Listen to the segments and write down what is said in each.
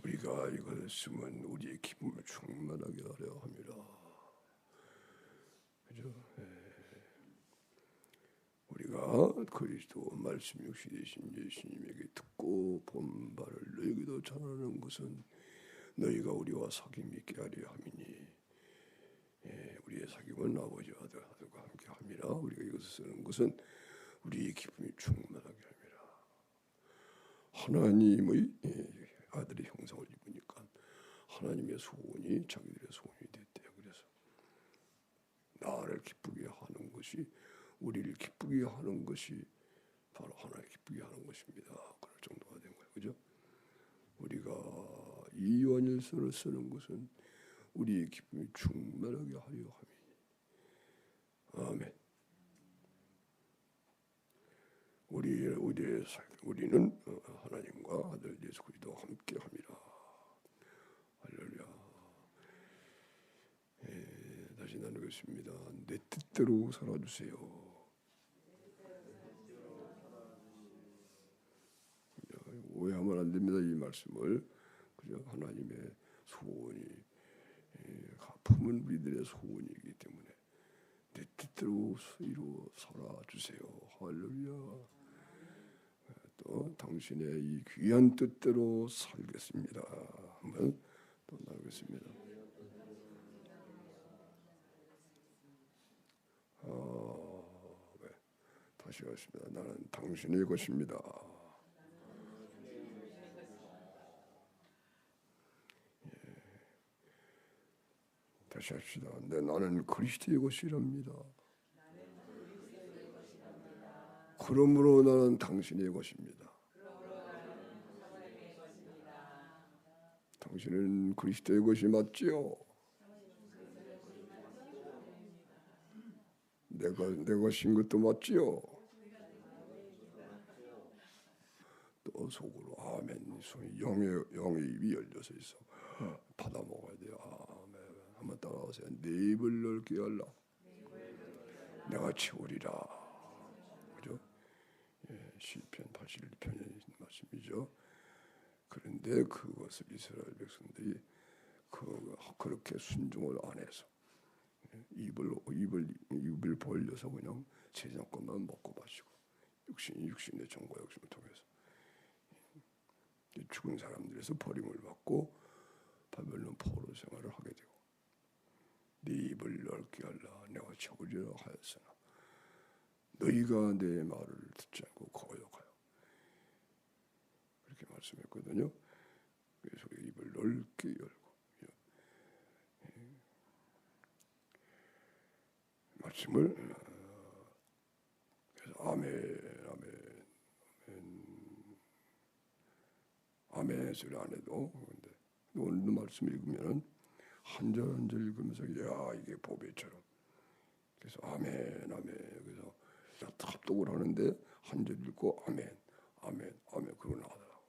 우리가 이것을 쓰면 우리의 기쁨을 충만하게 하려 합니다. 그죠? 우리가 그리스도 말씀 육신 되신 예수님에게 듣고 본 바를 너희에게도 전하는 것은 너희가 우리와 사귐 있게 하려 함이니, 우리의 사귐은 아버지와 아들과 함께 함이라. 우리가 이것을 쓰는 것은 우리의 기쁨이 충만하게 함이라. 하나님의 아들의 형상을 입으니까 하나님의 소원이 자기들의 소원이 됐대요. 그래서 나를 기쁘게 하는 것이, 우리를 기쁘게 하는 것이 바로 하나를 기쁘게 하는 것입니다. 그럴 정도가 된 거예요. 그죠? 우리가 이 요한일서를 쓰는 것은 우리의 기쁨이 충만하게 하려 함이니. 아멘. 우리는 하나님과 아들 예수 그리스도와 함께 함이라. 할렐루야. 다시 나누겠습니다. 내 뜻대로 살아주세요. 오해하면 안 됩니다. 이 말씀을. 그죠? 하나님의 소원이, 품은 우리들의 소원이기 때문에 내 뜻대로 이루어 살아주세요. 할렐루야. 또 당신의 이 귀한 뜻대로 살겠습니다. 한번 또 나누겠습니다. 다시 하겠습니다. 나는 당신의 것입니다. 다시 합시다. 나는 그리스도의 것이랍니다. 그러므로 나는 당신의 것입니다. 당신은 그리스도의 것이 맞지요? 내가 신 것도 맞지요? 또 속으로 아멘. 영의 입이 열려서 있어. 받아 먹어야 돼요. 아멘. 한번 따라하세요. 내 입을 넓게 열라. 내가 채우리라. 그죠? 시편 81편에 있는 말씀이죠. 그런데 그것을 이스라엘 백성들이 그렇게 순종을 안 해서 입을 벌려서 그냥 세상 것만 먹고 마시고 육신의 정과 욕심을 통해서 죽은 사람들에서 버림을 받고 바벨론 포로 생활을 하게 되고, 네 입을 넓게 하라. 내가 채우리라 하였으나 너희가 내 말을 듣지 않고 거역하여. 그렇게 말씀했거든요. 그래서 입을 넓게 열고 말씀을, 그래서 아멘 소리 안 해도, 근데 오늘도 말씀 읽으면 한 절 한 절 읽으면서 야 이게 보배처럼, 그래서 아멘 그래서 합독을 하는데 한 절 읽고 아멘 그러고 나가더라고.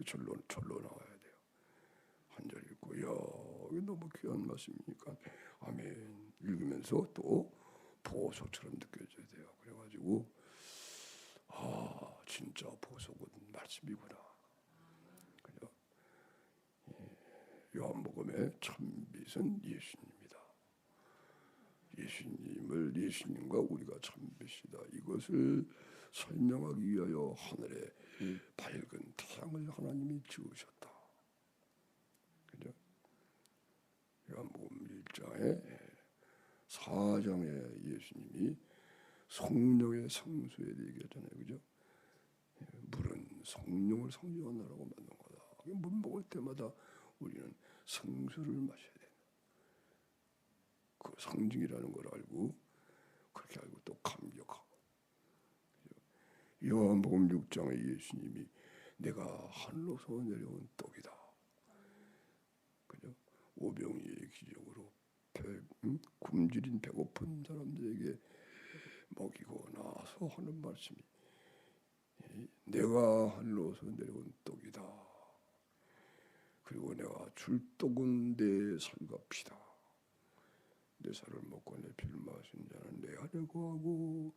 절로 나와야 돼요. 한 절 읽고 야 이게 너무 귀한 말씀이니까 아멘 읽으면서 또 보석처럼 느껴져야 돼요. 그래가지고 진짜 보석은 말씀이구나. 그죠? 요한복음의 참빛은 예수님입니다. 예수님과 우리가 참빛이다. 이것을 설명하기 위하여 하늘에 밝은 태양을 하나님이 지으셨다. 그죠? 요한복음 1장에 4장에 예수님이 성령의 상수에 대해 얘기하잖아요. 그죠? 물은 성령을 상징하느라고 만든 거다. 물 먹을 때마다 우리는 성수를 마셔야 돼. 그 상징이라는 걸 알고, 그렇게 알고 또 감격하고. 요한복음 6장에 예수님이 내가 하늘로서 내려온 떡이다. 그죠? 오병이의 기적으로 굶주린 배고픈 사람들에게 먹이고 나서 하는 말씀이 내가 하늘로서 내려온 떡이다. 그리고 내가 줄 떡은 내 살과 피다. 내 살을 먹고 내 피를 마신 자는 내 안에 거하고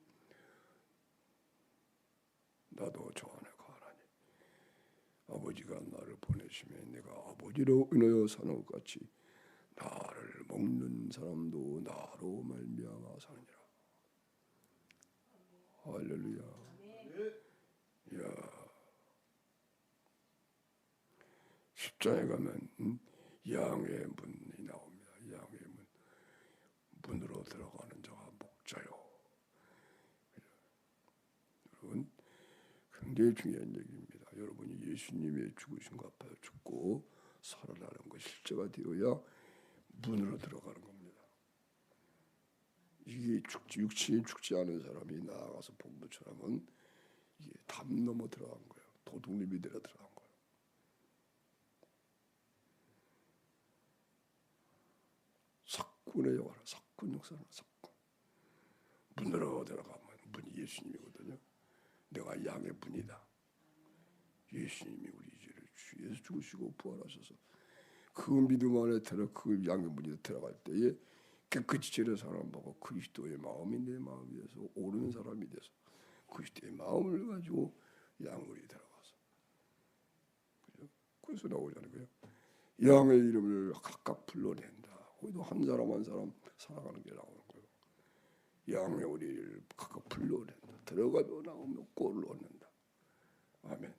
나도 저 안에 거하나니. 아버지가 나를 보내시며 내가 아버지로 인하여 사는 것 같이 나를 먹는 사람도 나로 말미암아 사느니라. 할렐루야. 야, 십자에 가면 양의 문이 나옵니다. 양의 문으로 들어가는 자가 목자요. 여러분, 굉장히 중요한 얘기입니다. 여러분이 예수님의 죽으신 것 앞에 죽고 살아나는 것 실제가 되어야 문으로 들어가는 겁니다. 이게 육신이 죽지 않은 사람이 나아가서 본 것처럼은 이게 담 넘어 들어간 거예요. 도둑님이 내려 들어간 거예요. 삭군의 역할, 삭군 역사는 삭군. 문으로 들어가면 문이 예수님이거든요. 내가 양의 문이다. 예수님이 우리 죄를 주에서 죽으시고 부활하셔서 그 믿음 안에 들어 그 양의 문에 들어갈 때에 깨끗이 죄를 사랑하고 그리스도의 마음이 내 마음이 돼서 옳은 사람이 돼서 그리스도의 마음을 가지고 양물이 들어가서 그죠? 그래서 나오잖아요. 그죠? 양의 이름을 각각 불러낸다. 거기도 한 사람 한 사람 살아가는 게 나오는 거예요. 양의 우리를 각각 불러낸다. 들어가도 나오면 꼴을 얻는다. 아멘.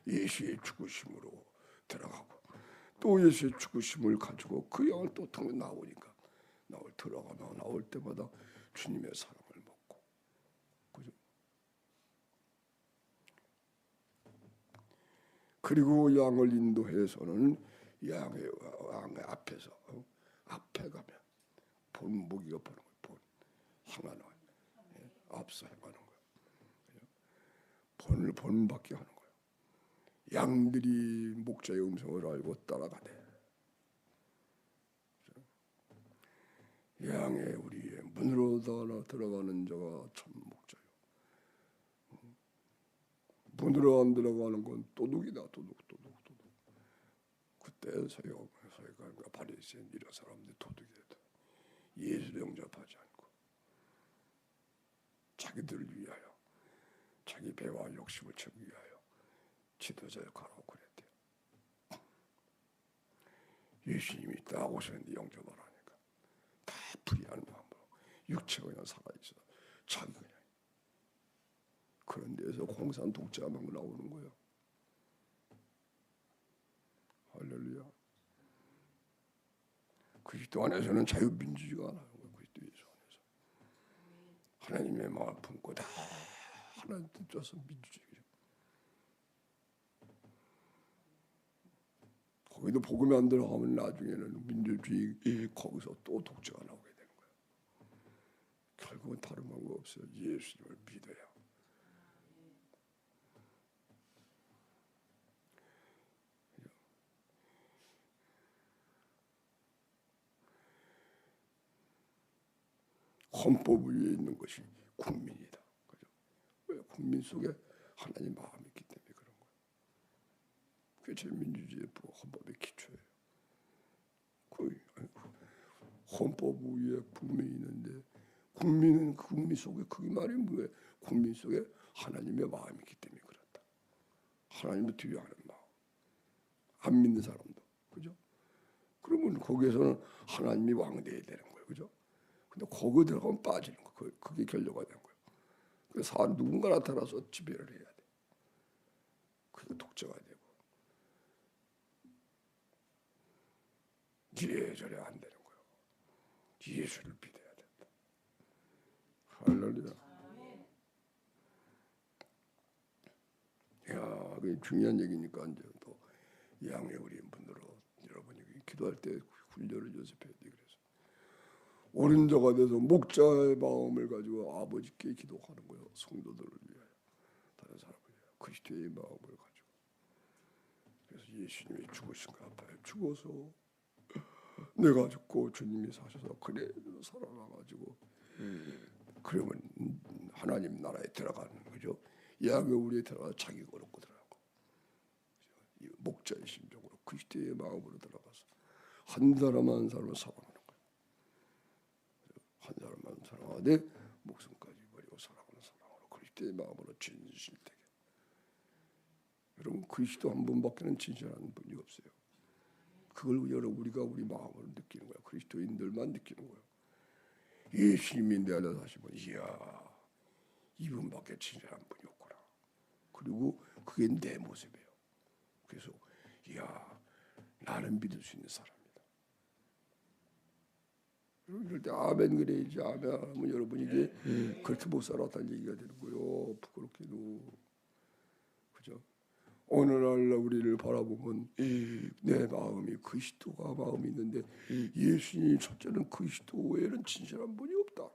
예수의 죽으심으로 들어가고 또 예수의 죽으심을 가지고 그 양을 또 통해 나오니까 나올 때마다 주님의 사랑을 먹고 그죠? 그리고 양을 인도해서는 양의 앞에서 앞에 가면 본보기가 보는 거예요. 행하는 거예요. 앞서 행하는 거예요. 본받게 하는 거예요. 양들이 목자의 음성을 알고 따라가되 양의 우리의 문으로 들어가는 자가 참 목자요. 문으로 안 들어가는 건 도둑이다. 도둑. 그때 서기관과 바리새인 이런 사람들이 도둑이 됐다. 예수를 영접하지 않고 자기들을 위하여 자기 배와 욕심을 채우기 위하여 지도자 역할을 하고 그랬대요. 예수님이 딱 오셨는데 영접을 하니까 다 불의한 마음으로 육체가 그냥 살아있어. 자기 그냥 그런 데서 공산 독재가 막 나오는 거예요. 할렐루야. 그리스도 안에서는 자유민주주의가 나오는 거예요. 그리스도 예수 안에서 하나님의 마음 품고 다 하나님 뜻져서 민주주의죠. 거기도 복음이 안 들어가면 나중에는 민주주의 거기서 또 독재가 나오게 되는 거예요. 결국은 다른 방법 없어요. 예수님을 믿어야. 헌법 위에 있는 것이 국민이다. 그죠? 왜 국민 속에 하나님 마음이 있기 때문에 그런 거예요. 그게 제 민주주의 헌법의 기초예요. 헌법 위에 국민이 있는데 국민은 국민 속에 그게 말이 뭐예요? 국민 속에 하나님의 마음이 있기 때문에 그렇다. 하나님을 두려워하는 마음. 안 믿는 사람도 그죠? 그러면 거기에서는 하나님이 왕돼야 되는 거예요. 그죠? 근데 거기 들어가면 빠지는 거. 그게 결론가 된 거예요. 그래서 누군가 나타나서 지배를 해야 돼. 그게 독재가 되고 이래저래 안 되는 거예요. 예수를 믿어야 된다. 할렐루야. 야, 그게 중요한 얘기니까 이제 또 양의 우리 분으로 여러분이 기도할 때 훈련을 연습해야 돼. 그래서 옳은 자가 돼서 목자의 마음을 가지고 아버지께 기도하는 거예요. 성도들을 위하여, 다른 사람을 위하여, 그리스도의 마음을 가지고. 그래서 예수님이 죽으신 것 앞에 죽어서 내가 죽고 주님이 사셔서 그래 살아나가지고 그러면 하나님 나라에 들어가는 거죠. 양의 우리에 들어가 자기 거놓고 들어가고 목자의 심정으로 그리스도의 마음으로 들어가서 한 사람 한 사람을 사랑하는 거예요. 한 사람만 사랑하되 목숨까지 버리고 사랑하는 사랑으로 그리스도의 마음으로 진실되게 여러분 그리스도 한 분밖에는 진실한 분이 없어요. 그걸 우리가 우리 마음으로 느끼는 거야. 그리스도인들만 느끼는 거야. 예수님이 내 안에 사시면 이야 이분밖에 진실한 분이 없구나. 그리고 그게 내 모습이에요. 그래서 이야 나는 믿을 수 있는 사람이다. 이럴 때 아멘 그래야지. 아멘 하면 여러분 이게 그렇게 못 살았다는 얘기가 되는 거예요. 부끄럽게도. 그죠? 어느 날 우리를 바라보면 내 마음이 그리스도가 마음이 있는데 예수님 첫째는 그리스도 외에는 진실한 분이 없다.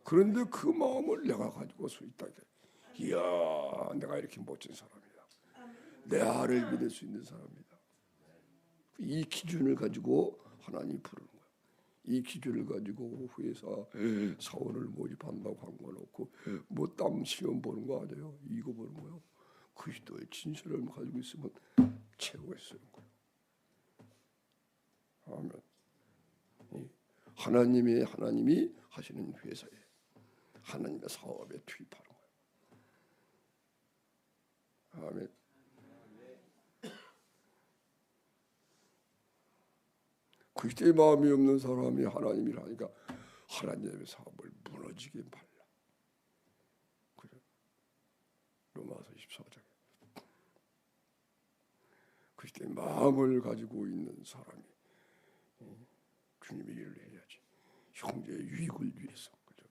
그런데 그 마음을 내가 가지고 서 있다. 이야 내가 이렇게 멋진 사람이다. 내 아를 믿을 수 있는 사람이다. 이 기준을 가지고 하나님이 부르는 거야. 이 기준을 가지고 회사 사원을 모집한다고 한 거 놓고 뭐 땀 시험 보는 거 아니에요. 이거 보는 거예요. 그리스도의 진실을 가지고 있으면 최고의 쓰는 거예요. 아멘. 하나님이 하시는 회사에 하나님의 사업에 투입하는 거예요. 아멘. 그리스도의 마음이 없는 사람이 하나님이라 하니까 하나님의 사업을 무너지게 말라. 그죠? 로마서 14장. 그리스도의 마음을 가지고 있는 사람이 주님의 일을 해야지. 형제의 유익을 위해서. 그죠?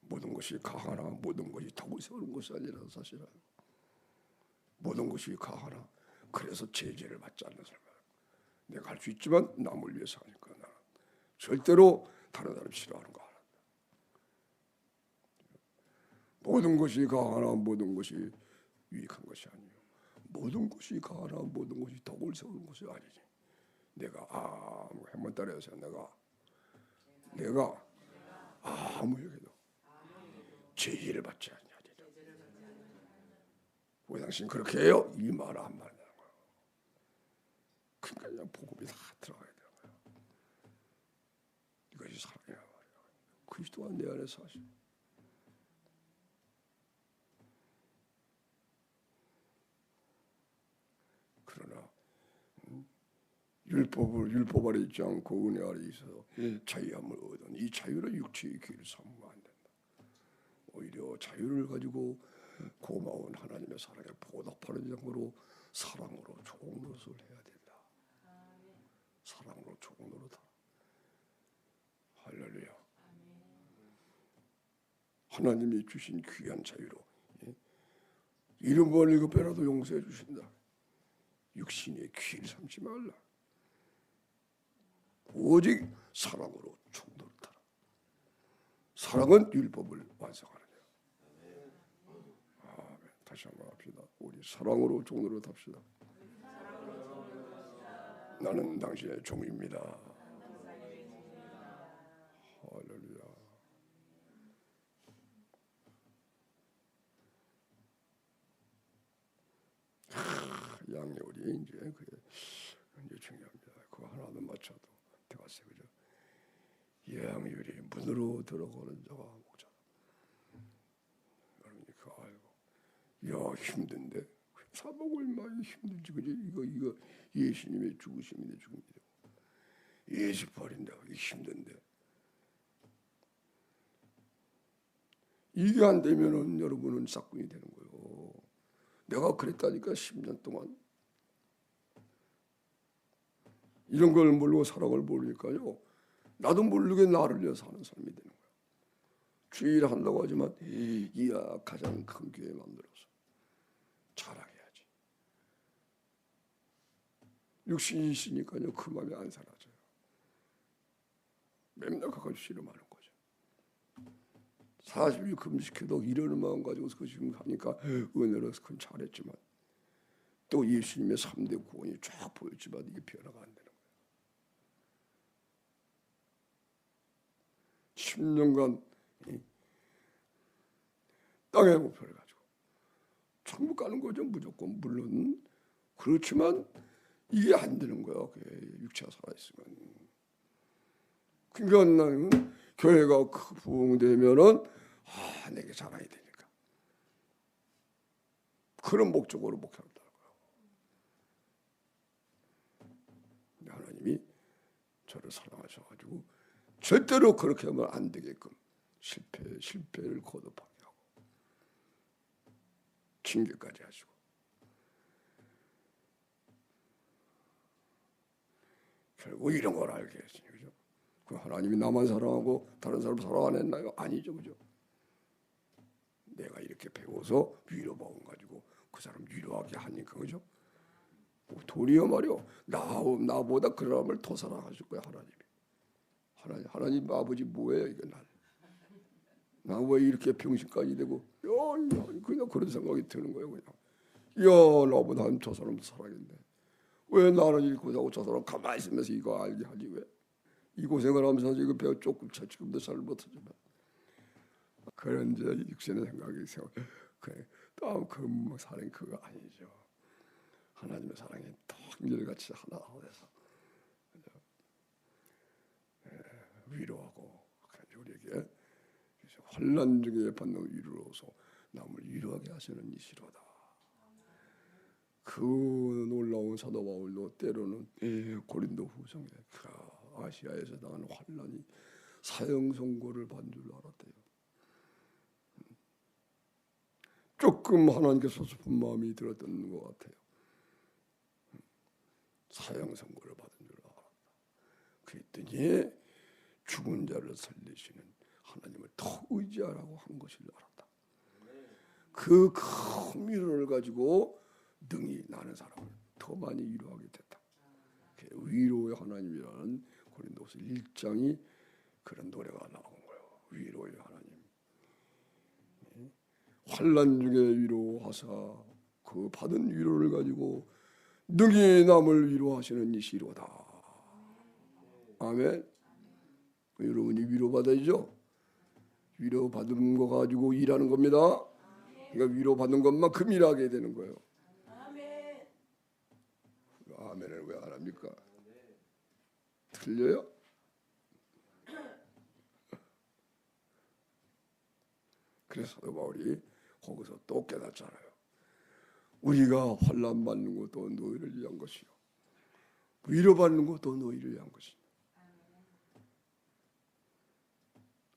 모든 것이 강하나 모든 것이 덕을 세우는 것이 아니라 사실은 모든 것이 강하나 그래서 제재를 받지 않는 사람. 내가 할 수 있지만 남을 위해서 하니까 나는 절대로 다른 사람 싫어하는 거 알아. 모든 것이 강하나 모든 것이 유익한 것이 아니에요. 모든 것이 강하나 모든 것이 덕을 세우는 것이 아니지. 내가 한번 따라해서 내가 아무에게도 제의를 받지 않냐리라. 왜 당신 그렇게 해요? 이 말 안 말이야. 그러니까 그냥 복음이 다 들어가야 되는 거야. 이것이 사랑이야 말이야. 그리스도가 내 안에 사시. 그러나 율법 아래 있지 않고 은혜 아래 있어서 자유함을 얻은 이 자유를 육체의 기회를 삼으면 안 된다. 오히려 자유를 가지고 고마운 하나님의 사랑에 보답하는 장으로 사랑으로 좋은 것을 해야 된다. 사랑으로 좋은 노릇하라. 할렐루야. 하나님이 주신 귀한 자유로 이름 벌리고 빼라도 용서해 주신다. 육신의 귀를 삼지 말라. 오직 사랑으로 좋은 노릇하라. 사랑은 율법을 완성하느냐. 아멘. 다시 한번 합시다. 우리 사랑으로 좋은 노릇합시다. 나는 당신의 종입니다. 할렐루야. 양념이 이제 그게 이제 중요합니다. 그거 하나도 맞춰도 되겠어요, 그죠? 양률이 문으로 들어가는 자가 목자다. 여러분이 그거 알고, 야 힘든데 사복을 많이 힘들지, 그죠? 이거 예수님의 죽으심인데 죽음이 되고, 예수 버린다, 이게 힘든데. 이게 안 되면은 여러분은 싹군이 되는 거예요. 내가 그랬다니까 10년 동안 이런 걸 모르고 사랑을 모르니까요. 나도 모르게 나를 위해서 사는 사람이 되는 거예요. 주일 한다고 하지만 이야 가장 큰 교회 만들어서 자랑해야지. 육신이 있으니까요. 그 마음이 안 사라져요. 맨날 그걸 씨름하는 거죠. 40일 금식해도 이러는 마음 가지고서 그 지금 하니까 은혜로서 큰 잘했지만 또 예수님의 3대 구원이 쫙 보였지만 이게 변화가 안 되는 거예요. 10년간 땅의 목표를 가지고 천국 가는 거죠. 무조건 물론 그렇지만 이게 안 되는 거예요. 육체가 살아있으면. 그러니까 나는 교회가 부흥되면은 내게 자랑이 되니까. 그런 목적으로 목회한다고요. 하나님이 저를 사랑하셔가지고 절대로 그렇게 하면 안 되게끔 실패를 거듭하게 하고 징계까지 하시고, 결국 이런 걸 알게 했어요. 그죠? 그 하나님이 나만 사랑하고 다른 사람 사랑 안 했나요? 아니죠. 그죠? 내가 이렇게 배워서 위로받은 가지고 그 사람 위로하게 하니까. 그죠? 도리어 말이요, 나보다 그 사람을 더 사랑하실 거야. 하나님 아버지 뭐예요 이거. 나 왜 이렇게 병신까지 되고, 그냥 그런 생각이 드는 거예요. 그냥 나보다 저 사람 사랑했네. 왜 나는 이렇게 하고 저 사람 가만히 있으면서 이거 알게 하지. 왜 이 고생을 하면서 이거 배워 조금 지금도 잘 못하지만, 그런 이제 육신의 생각이 그래. 또 그 사랑 그거 아니죠. 하나님의 사랑이 더 한결같이 하나 돼서 위로하고 우리에게 환난 중에 받는 위로로서 남을 위로하게 하시는 이시로다. 그 놀라운 사도 바울도 때로는 고린도 후성에 아시아에서 당하는 환난이 사형 선고를 받은 줄 알았대요. 조금 하나님께서 슬픈 마음이 들었던 것 같아요. 사형 선고를 받은 줄 알았다. 그랬더니 죽은 자를 살리시는 하나님을 더 의지하라고 한 것을 알았다. 그 큰 위로를 가지고 능히 나는 사람을 더 많이 위로하게 됐다. 위로의 하나님이라는 고린도서 1장이 그런 노래가 나온 거예요. 위로의 하나님. 환난 중에 위로하사 그 받은 위로를 가지고 능히 남을 위로하시는 이시로다. 아멘. 여러분이 위로받아야죠. 위로받은 거 가지고 일하는 겁니다. 그러니까 위로받는 것만큼 일하게 되는 거예요. 아멘을 왜 안 합니까? 틀려요? 그래서 바울이 거기서 또 깨닫잖아요. 우리가 환난 받는 것도 너희를 위한 것이요, 위로받는 것도 너희를 위한 것이요.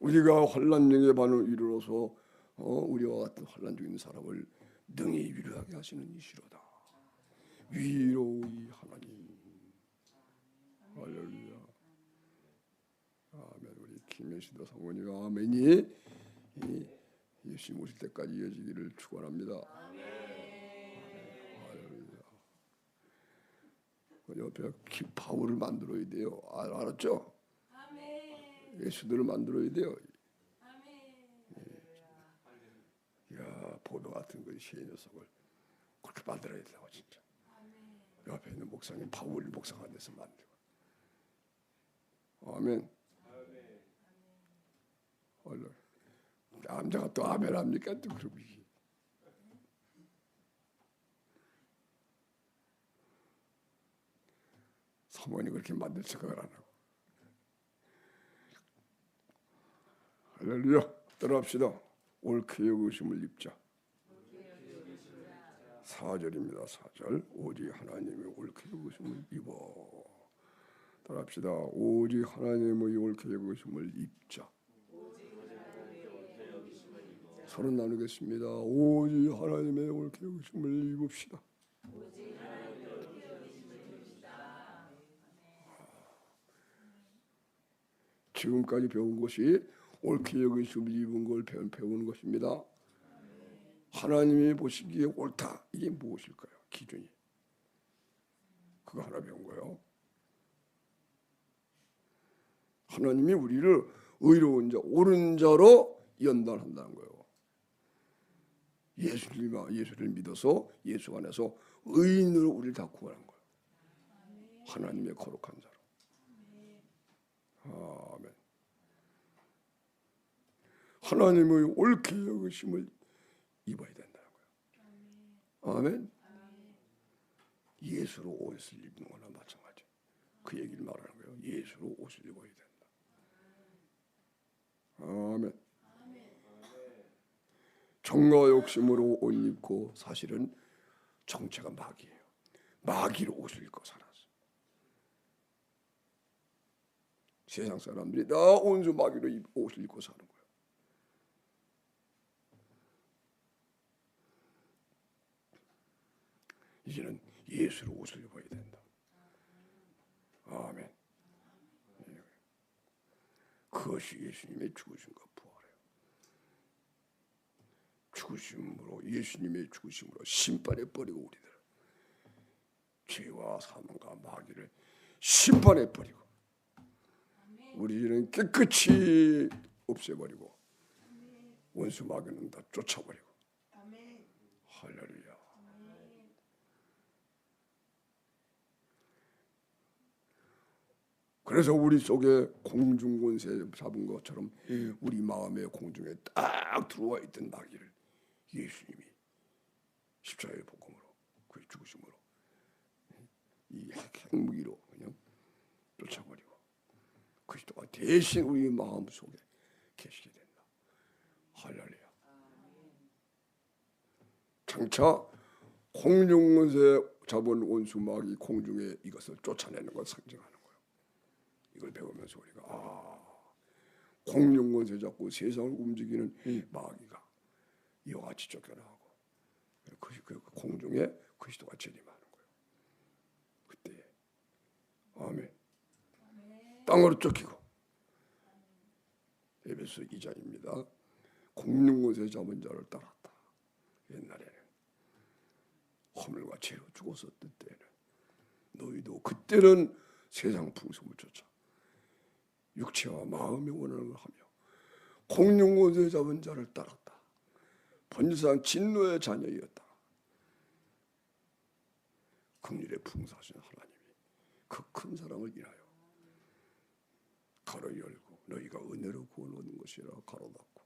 우리가 환난 중에 받는 위로로서 우리와 같은 환난 중에 있는 사람을 능히 위로하게 하시는 이시로다. 위로의 하나님. 할렐루야. 아멘. 우리 김혜시도 사모님과 아멘이 예수님 오실 때까지 이어지기를 축원합니다. 할렐루야. 옆에 바울을 만들어야 돼요. 알았죠? 예수들을 만들어야 돼요. 야, 보도 같은 그 시의 녀석을 그렇게 만들어야 된다고 진짜. 옆에 있는 목사님 바울 목사가 돼서 만들고. 아멘. 얼른 남자가 또 아멘 합니까? 또 그러고. 사모님 그렇게 만들 생각을 안 하고. 할렐루야. 따라합시다. 옳게 여기심을 입자. 4절입니다. 4절. 오직 하나님의 옳게 여기심을 입어. 따라합시다. 오직 하나님의 옳게 여기심을 입자. 서로 나누겠습니다. 오직 하나님의 옳게 여기심을 입읍시다. 지금까지 배운 것이 옳게 여기심을 입은 걸 배우는 것입니다. 하나님이 보시기에 옳다. 이게 무엇일까요? 기준이. 그거 하나 배운 거예요. 하나님이 우리를 의로운 자, 옳은 자로 연단한다는 거예요. 예수를 믿어서 예수 안에서 의인으로 우리를 다 구원한 거예요. 하나님의 거룩한 자로. 아멘. 하나님의 옳게 여기심을 입어야 된다는 거예요. 아멘. 예수로 옷을 입는 거나 마찬가지. 그 얘기를 말하는 거예요. 예수로 옷을 입어야 된다. 아멘. 정과 욕심으로 옷 입고 사실은 정체가 마귀예요. 마귀로 옷을 입고 살았어. 세상 사람들이 다 온수 마귀로 옷을 입고 사는 거예요. 이제는 예수로 옷을 입어야 된다. 아멘. 그것이 예수님의 죽으심과 부활이에요. 죽으심으로, 예수님의 죽으심으로 심판해 버리고 우리들 죄와 사망과 마귀를 심판해 버리고 우리는 깨끗이 없애버리고 원수 마귀는 다 쫓아버리고. 할렐루야. 그래서 우리 속에 공중권세 잡은 것처럼 우리 마음의 공중에 딱 들어와 있던 마귀를 예수님이 십자가의 복음으로, 그의 죽으심으로, 이 핵무기로 그냥 쫓아버리고 그리스도가 대신 우리 마음 속에 계시게 된다. 할렐루야. 장차 공중권세 잡은 원수 마귀 공중에 이것을 쫓아내는 걸 상징하는 거예요. 이걸 배우면서 우리가 공중권세 잡고 세상을 움직이는 마귀가 이와 같이 쫓겨나고 그 공중에 그리스도가 재림하는 거예요. 그때 아멘. 땅으로 쫓기고. 에베소 2장입니다. 공중권세 잡은 자를 따랐다. 옛날에는 허물과 죄로 죽었었던 때는 너희도 그때는 세상 풍속을 쫓아 육체와 마음이 원하는 걸 하며 공중권세 잡은 자를 따랐다. 번지상 진노의 자녀이었다. 긍휼의 풍사하신 하나님이 그 큰 사랑을 인하여 가로 열고 너희가 은혜로 구원 얻는 것이라 가로 닫고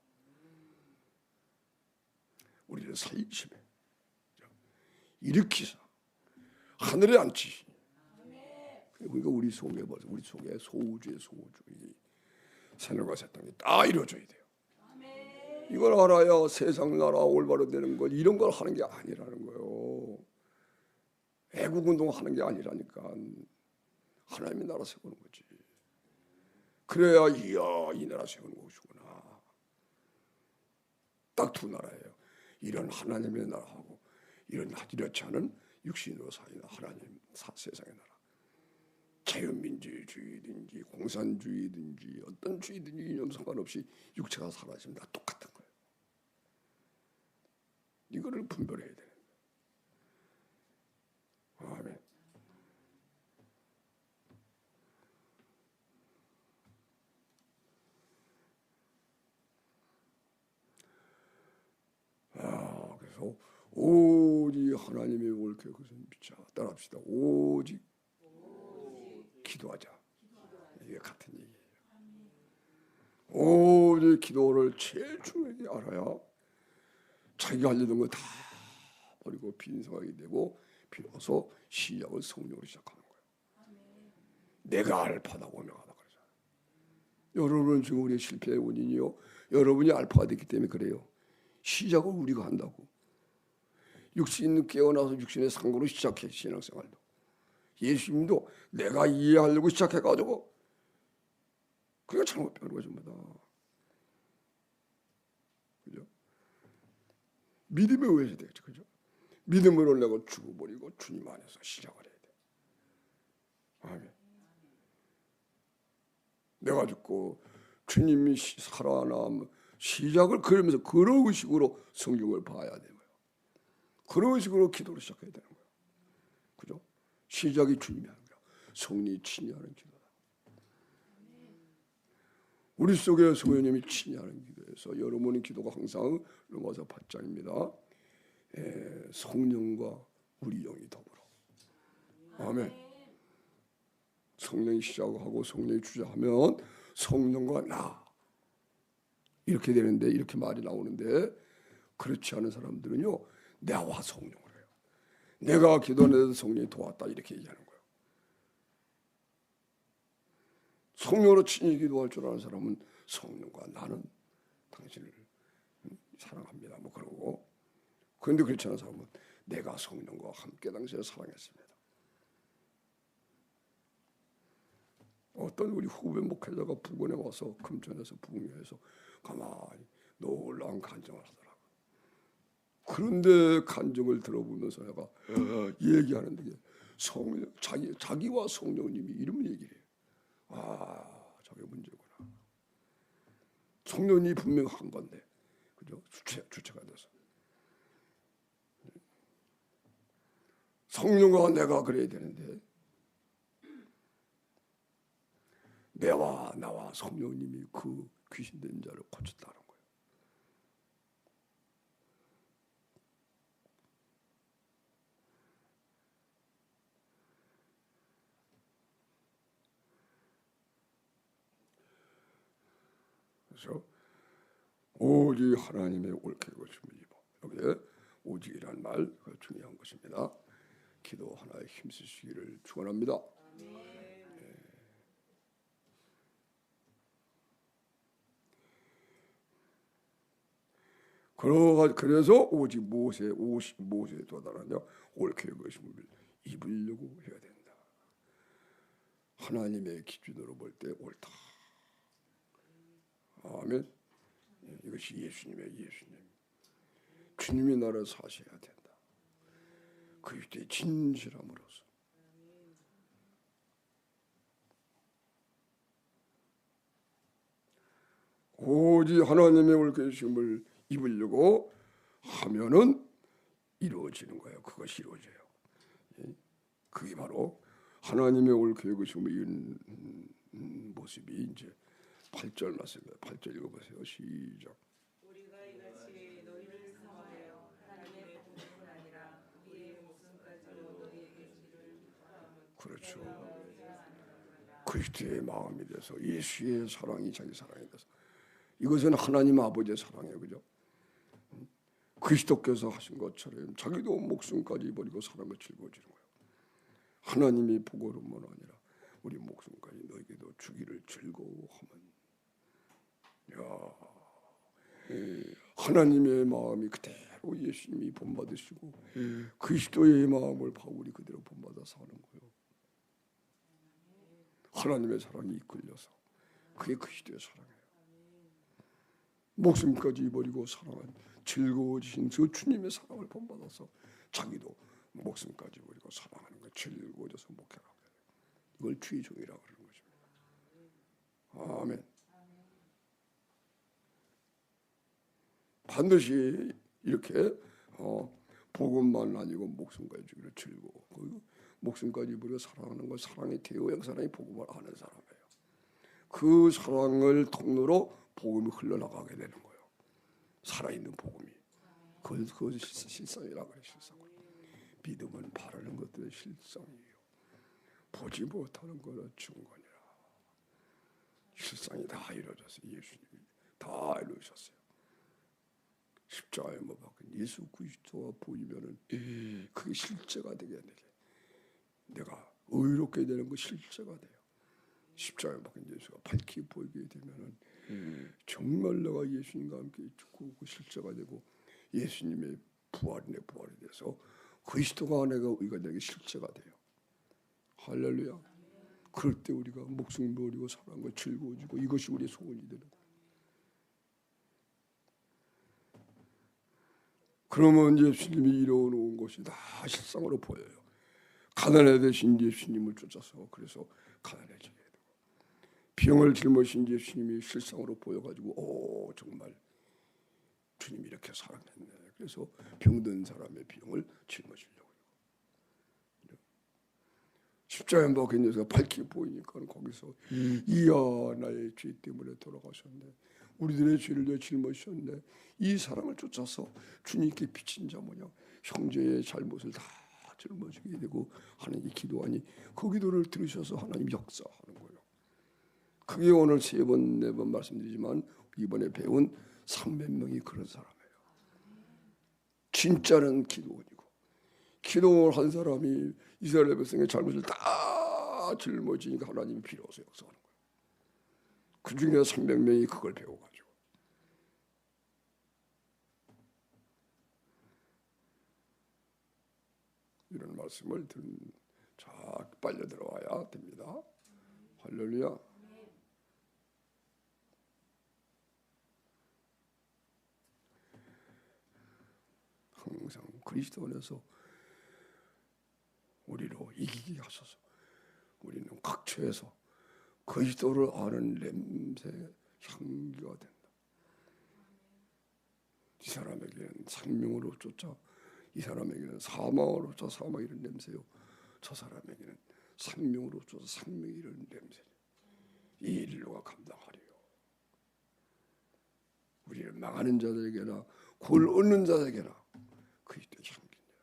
우리를 살리심에 일으키사 하늘에 앉히시니. 그러니까 우리 속에 소우주의 소우주 이 하늘과 새 땅이 다 이루어져야 돼요. 이걸 알아야 세상 나라 올바로 되는 것, 이런 걸 하는 게 아니라는 거예요. 애국운동 하는 게 아니라니까. 하나님의 나라 세우는 거지. 그래야 이야 이 나라 세우는 것이구나. 딱 두 나라예요. 이런 하나님의 나라하고 이렇지 않은 육신으로 사는 하나님 세상의 나라. 자유민주주의든지 공산주의든지 어떤 주의든지 이념 상관없이 육체가 사라지면 다 똑같은 거예요. 이거를 분별해야 되는 거예요. 아멘. 그래서 오직 하나님의 옳게 그것을 믿자. 따라합시다. 오직 기도하자. 이게 같은 얘기예요. 오직 기도를 제일 중요하게 알아야 자기가 하려는 거 다 버리고 빈성하게 되고 비로소 시작을 성령으로 시작하는 거예요. 내가 알파다 오메가다 그러잖아요. 여러분 지금 우리의 실패의 원인이요. 여러분이 알파가 됐기 때문에 그래요. 시작을 우리가 한다고. 육신은 깨어나서 육신의 상고로 시작해 신앙생활도. 예수님도 내가 이해하려고 시작해가지고 그게 잘못 배우는 거죠. 전부 다. 그죠? 믿음에 의해서 되겠죠. 그죠? 믿음으로 내가 죽어버리고 주님 안에서 시작을 해야 돼. 아멘. 내가 죽고 주님이 살아남 시작을 그러면서 그런 식으로 성경을 봐야 되고요. 그런 식으로 기도를 시작해야 되는 거예요. 그죠? 시작이 주님이 하는 거예요. 성령이 친히 하는 기도다. 우리 속에 성령님이 친히 하는 기도에서 여러분의 기도가 항상 로마서 8장입니다. 성령과 우리 영이 더불어. 아멘. 성령이 시작하고 성령이 주저하면 성령과 나 이렇게 되는데 이렇게 말이 나오는데 그렇지 않은 사람들은요. 나와 성령으로 해요. 내가 기도하는데도 성령이 도왔다 이렇게 얘기하는 거예요. 성령으로 친히 기도할 줄 아는 사람은 성령과 나는 당신을 사랑합니다. 뭐 그러고. 그런데 그렇지 않은 사람은 내가 성령과 함께 당시에 사랑했습니다. 어떤 우리 후배 목회자가 부근에 와서 금천에서 부흥회에서 가만히 놀라운 간증을 하더라고. 그런데 간증을 들어보면서 내가 얘기하는데 성령, 자기와 성령님이 이런 얘기를 해요. 아, 저게 문제구나. 성령이 분명 한 건데, 그죠? 주체가 돼서. 성령과 내가 그래야 되는데, 나와 성령님이 그 귀신된 자를 고쳤다는 거예요. 그래서 오직 하나님의 옳게 것임을 입어. 여기에 오직이란 말 중요한 것입니다. 기도 하나에 힘쓰시기를 축원합니다. 그래서 오직 모세에 도달하냐 옳게 것임을 입으려고 해야 된다. 하나님의 기준으로 볼 때 옳다. 아멘. 이것이 예수님. 주님이 나를 사셔야 된다. 그리스도의 진실함으로써. 오직 하나님의 옳게심을 입으려고 하면은 이루어지는 거예요. 그것이 이루어져요. 그게 바로 하나님의 옳게 여기심을 입은 모습이 이제 8절 났습니다. 8절 읽어보세요. 시작. 우리가 이같이 너희를 사모하여 하나님의 복음뿐 아니라 우리의 목숨까지도 너희에게 주기를 기뻐하며 그렇죠. 그리스도의 마음이 돼서 예수의 사랑이 자기 사랑이 돼서 이것은 하나님 아버지의 사랑이에요. 그죠? 그리스도께서 하신 것처럼 자기도 목숨까지 버리고 사랑을 즐거워지는 거예요. 하나님이 복으로만 아니라 우리 목숨까지 너에게도 주기를 즐거워하면 하나님의 마음이 그대로 예수님이 본받으시고 그리스도의 마음을 바울이 그대로 본받아 사는 거예요. 하나님의 사랑이 이끌려서 그게 그리스도의 사랑이에요. 목숨까지 버리고 사랑한 즐거워지신 그 주님의 사랑을 본받아서 자기도 목숨까지 버리고 사랑하는 거 즐거워져서 목회하게 돼요. 이걸 주의 종이라고 그러는 것입니다. 아멘. 반드시 이렇게 복음만 아니고 목숨까지 주기를 즐거워. 그리고 목숨까지 버리고 사랑하는 건 사랑의 대오양 사랑이 복음을 아는 사람이에요. 그 사랑을 통로로 복음이 흘러나가게 되는 거예요. 살아있는 복음이. 그것이 실상이라고 해요. 실상. 믿음은 바라는 것들의 실상이에요. 보지 못하는 것은 증거니라. 실상이 다 이루어져서 예수님이 다 이루셨어요. 십자가에 못 박힌 예수 그리스도가 보이면은 그게 실제가 되게 되게. 내가 의롭게 되는 거 실제가 돼요. 십자가에 박힌 예수가 밝히 보이게 되면은 정말 내가 예수님과 함께 죽고 그 실제가 되고 예수님의 부활이 내 부활이 돼서 그리스도가 내가 의가 되는 게 실제가 돼요. 할렐루야. 그럴 때 우리가 목숨 버리고 사랑한 거 즐거워지고 이것이 우리의 소원이 되는 거예요. 그러면 예수님이 이루어놓은 것이 다 실상으로 보여요. 가난해 되신 예수님을 쫓아서 그래서 가난해지게 되고 병을 짊어진 예수님이 실상으로 보여가지고 정말 주님이 이렇게 사랑했네. 그래서 병든 사람의 병을 짊어지려고 해요. 십자가에 박힌 예수가 밝히 보이니까 거기서 이야 나의 죄 때문에 돌아가셨네. 우리들의 죄를 짊어지셨네. 이 사랑을 쫓아서 주님께 비친 자 뭐냐 형제의 잘못을 다 짊어지게 되고 하나님께 기도하니 그 기도를 들으셔서 하나님 역사하는 거예요. 그게 오늘 3번 4번 말씀드리지만 이번에 배운 300명이 그런 사람이에요. 진짜는 기도원이고 기도를 한 사람이 이스라엘 백성의 잘못을 다 짊어지니까 하나님이 비로소 역사하는 거예요. 그 중에 300명이 그걸 배워가지고 말씀을 쫙 빨려 들어와야 됩니다. 할렐루야. 항상 그리스도 안에서 우리로 이기게 하소서. 우리는 각처에서 그리스도를 아는 냄새, 향기가 된다. 이 사람에게는 생명으로 쫓아, 이 사람에게는 사망으로 쫓아 사망 이런 냄새요. 저 사람에게는 생명으로 쫓아 생명 이런 냄새. 이 일을 누가 감당하리요? 우리를 망하는 자들에게나 구원을 얻는 자들에게나 그리스도의 향기입니다.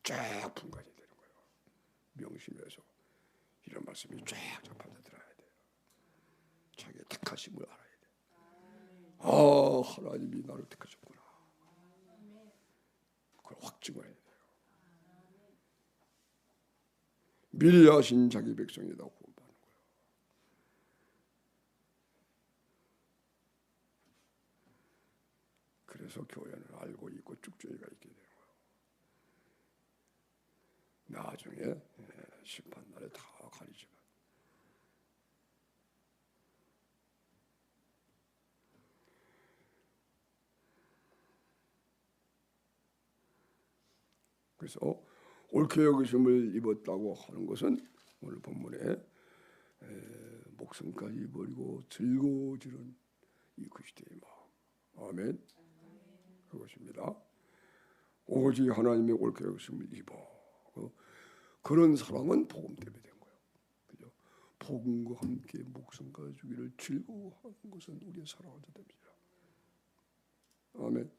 쫙 분간이 되는 거예요. 명심해서 이런 말씀이 쫙 접하며 들어야 돼요. 자기의 택하심을 알아야 돼요. 아, 하나님이 나를 택하셨구나. 그걸 확증해야 돼요. 미리 하신 자기 백성이다 구원받는 거예요. 그래서 교회는 알고 있고 쭉쭉이가 있게 되는 거예요. 나중에 심판날에 다 가리지만 그래서 옳게 여기심을 입었다고 하는 것은 오늘 본문에 목숨까지 버리고 즐거워지는 이 그리스도의 마음. 아멘. 그것입니다. 오직 하나님의 옳게 여기심을 입어. 그런 사랑은 복음 때문에 된 거예요. 그죠? 복음과 함께 목숨까지 주기를 즐거워하는 것은 우리의 사랑하는 자입니다. 아멘.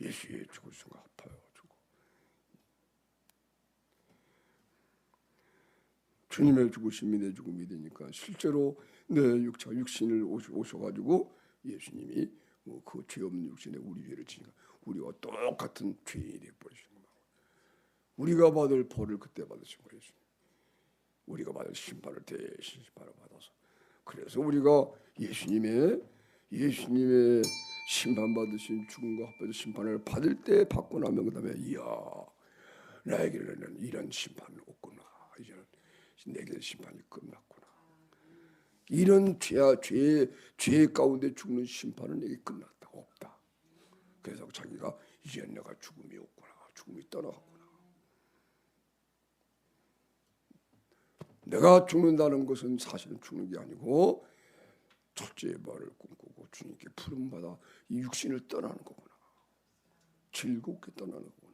예수의 죽으심과 합하여 주고 주님의 죽으심이 내 죽음이 되니까 실제로 내 육신을 오셔가지고 예수님이 그 죄 없는 육신에 우리 죄를 지니까 우리와 똑같은 죄인이 되어버리신 거예요. 우리가 받을 벌을 그때 받으신 거예요. 우리가 받을 심판을 대신 심판을 받아서 그래서 우리가 예수님의 심판받으신 죽음과 합해서 심판을 받을 때 받고 나면 그 다음에 이야 나에게는 이런 심판은 없구나. 이제는 내게 심판이 끝났구나. 이런 죄 가운데 죽는 심판은 내게 끝났다. 없다. 그래서 자기가 이제 내가 죽음이 없구나. 죽음이 떠나갔구나. 내가 죽는다는 것은 사실은 죽는 게 아니고 첫째의 발을 꿈꾸고 주님께 부름받아 이 육신을 떠나는 거구나. 즐겁게 떠나는 거구나.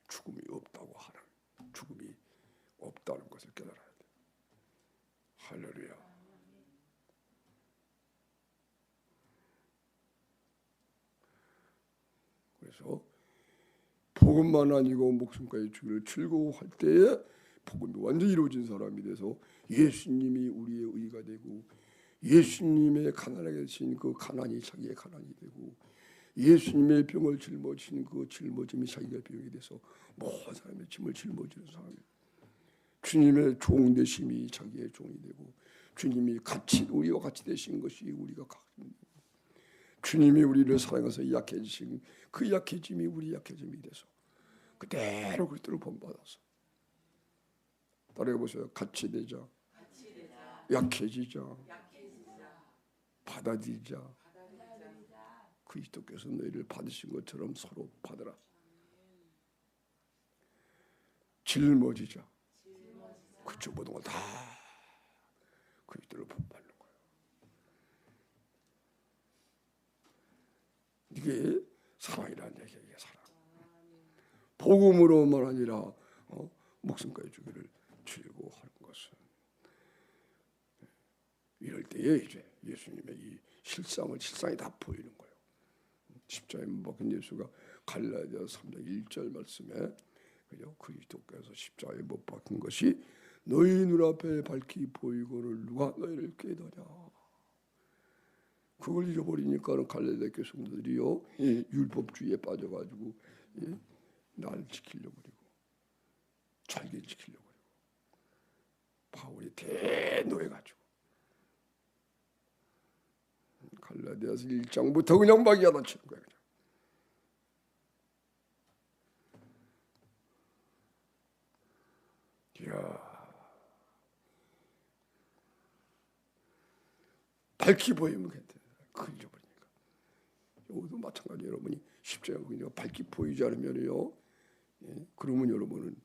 죽음이 없다고 하는 죽음이 없다는 것을 깨달아야 돼. 할렐루야. 그래서 복음만 아니고 목숨까지 주기를 즐거워할 때에 복음이 완전히 이루어진 사람이 돼서 예수님이 우리의 의가 되고 예수님의 가난하게 되신 그 가난이 자기의 가난이 되고 예수님의 병을 짊어진 그 짊어짐이 자기가 병이 돼서 모든 사람의 짐을 짊어지는 사람이에요. 주님의 종 되심이 자기의 종이 되고 주님이 우리와 같이 되신 것이 우리가 주님이 우리를 사랑해서 약해지신 그 약해짐이 우리 약해짐이 돼서 그대로 그리스도를 본받아서 따라해보세요. 같이 되자. 약해지자. 받아들이자. 그리스도께서 너희를 받으신 것처럼 서로 받으라. 짊어지자. 그쪽 모든 걸 다 그리스도를 본받는 거예요. 이게 사랑이라는 얘기예요. 이게 사랑. 복음으로만 아니라 목숨까지 주기를 즐거워하는 것은 이럴 때에 이제 예수님의 이 실상이 다 보이는 거예요. 십자가에 못 박힌 예수가 갈라디아 3장 1절 말씀에 그죠? 그리스도께서 십자가에 못 박힌 것이 너희 눈앞에 밝히 보이고를 누가 너희를 깨더냐. 그걸 잃어버리니까 갈라디아 교회 성도들이요 율법주의에 빠져가지고 날 지키려고 그러고 잘게 지키려고 그러고 바울이 대노해가지고 갈라디아서 1장부터 그냥 막 야단치는 거야. 그냥. 이야, 밝히 보이면 괜찮아. 그걸 잊어버리니까. 여기도 마찬가지. 여러분이 십자가 그냥 밝히 보이지 않으면요, 예, 그러면 여러분은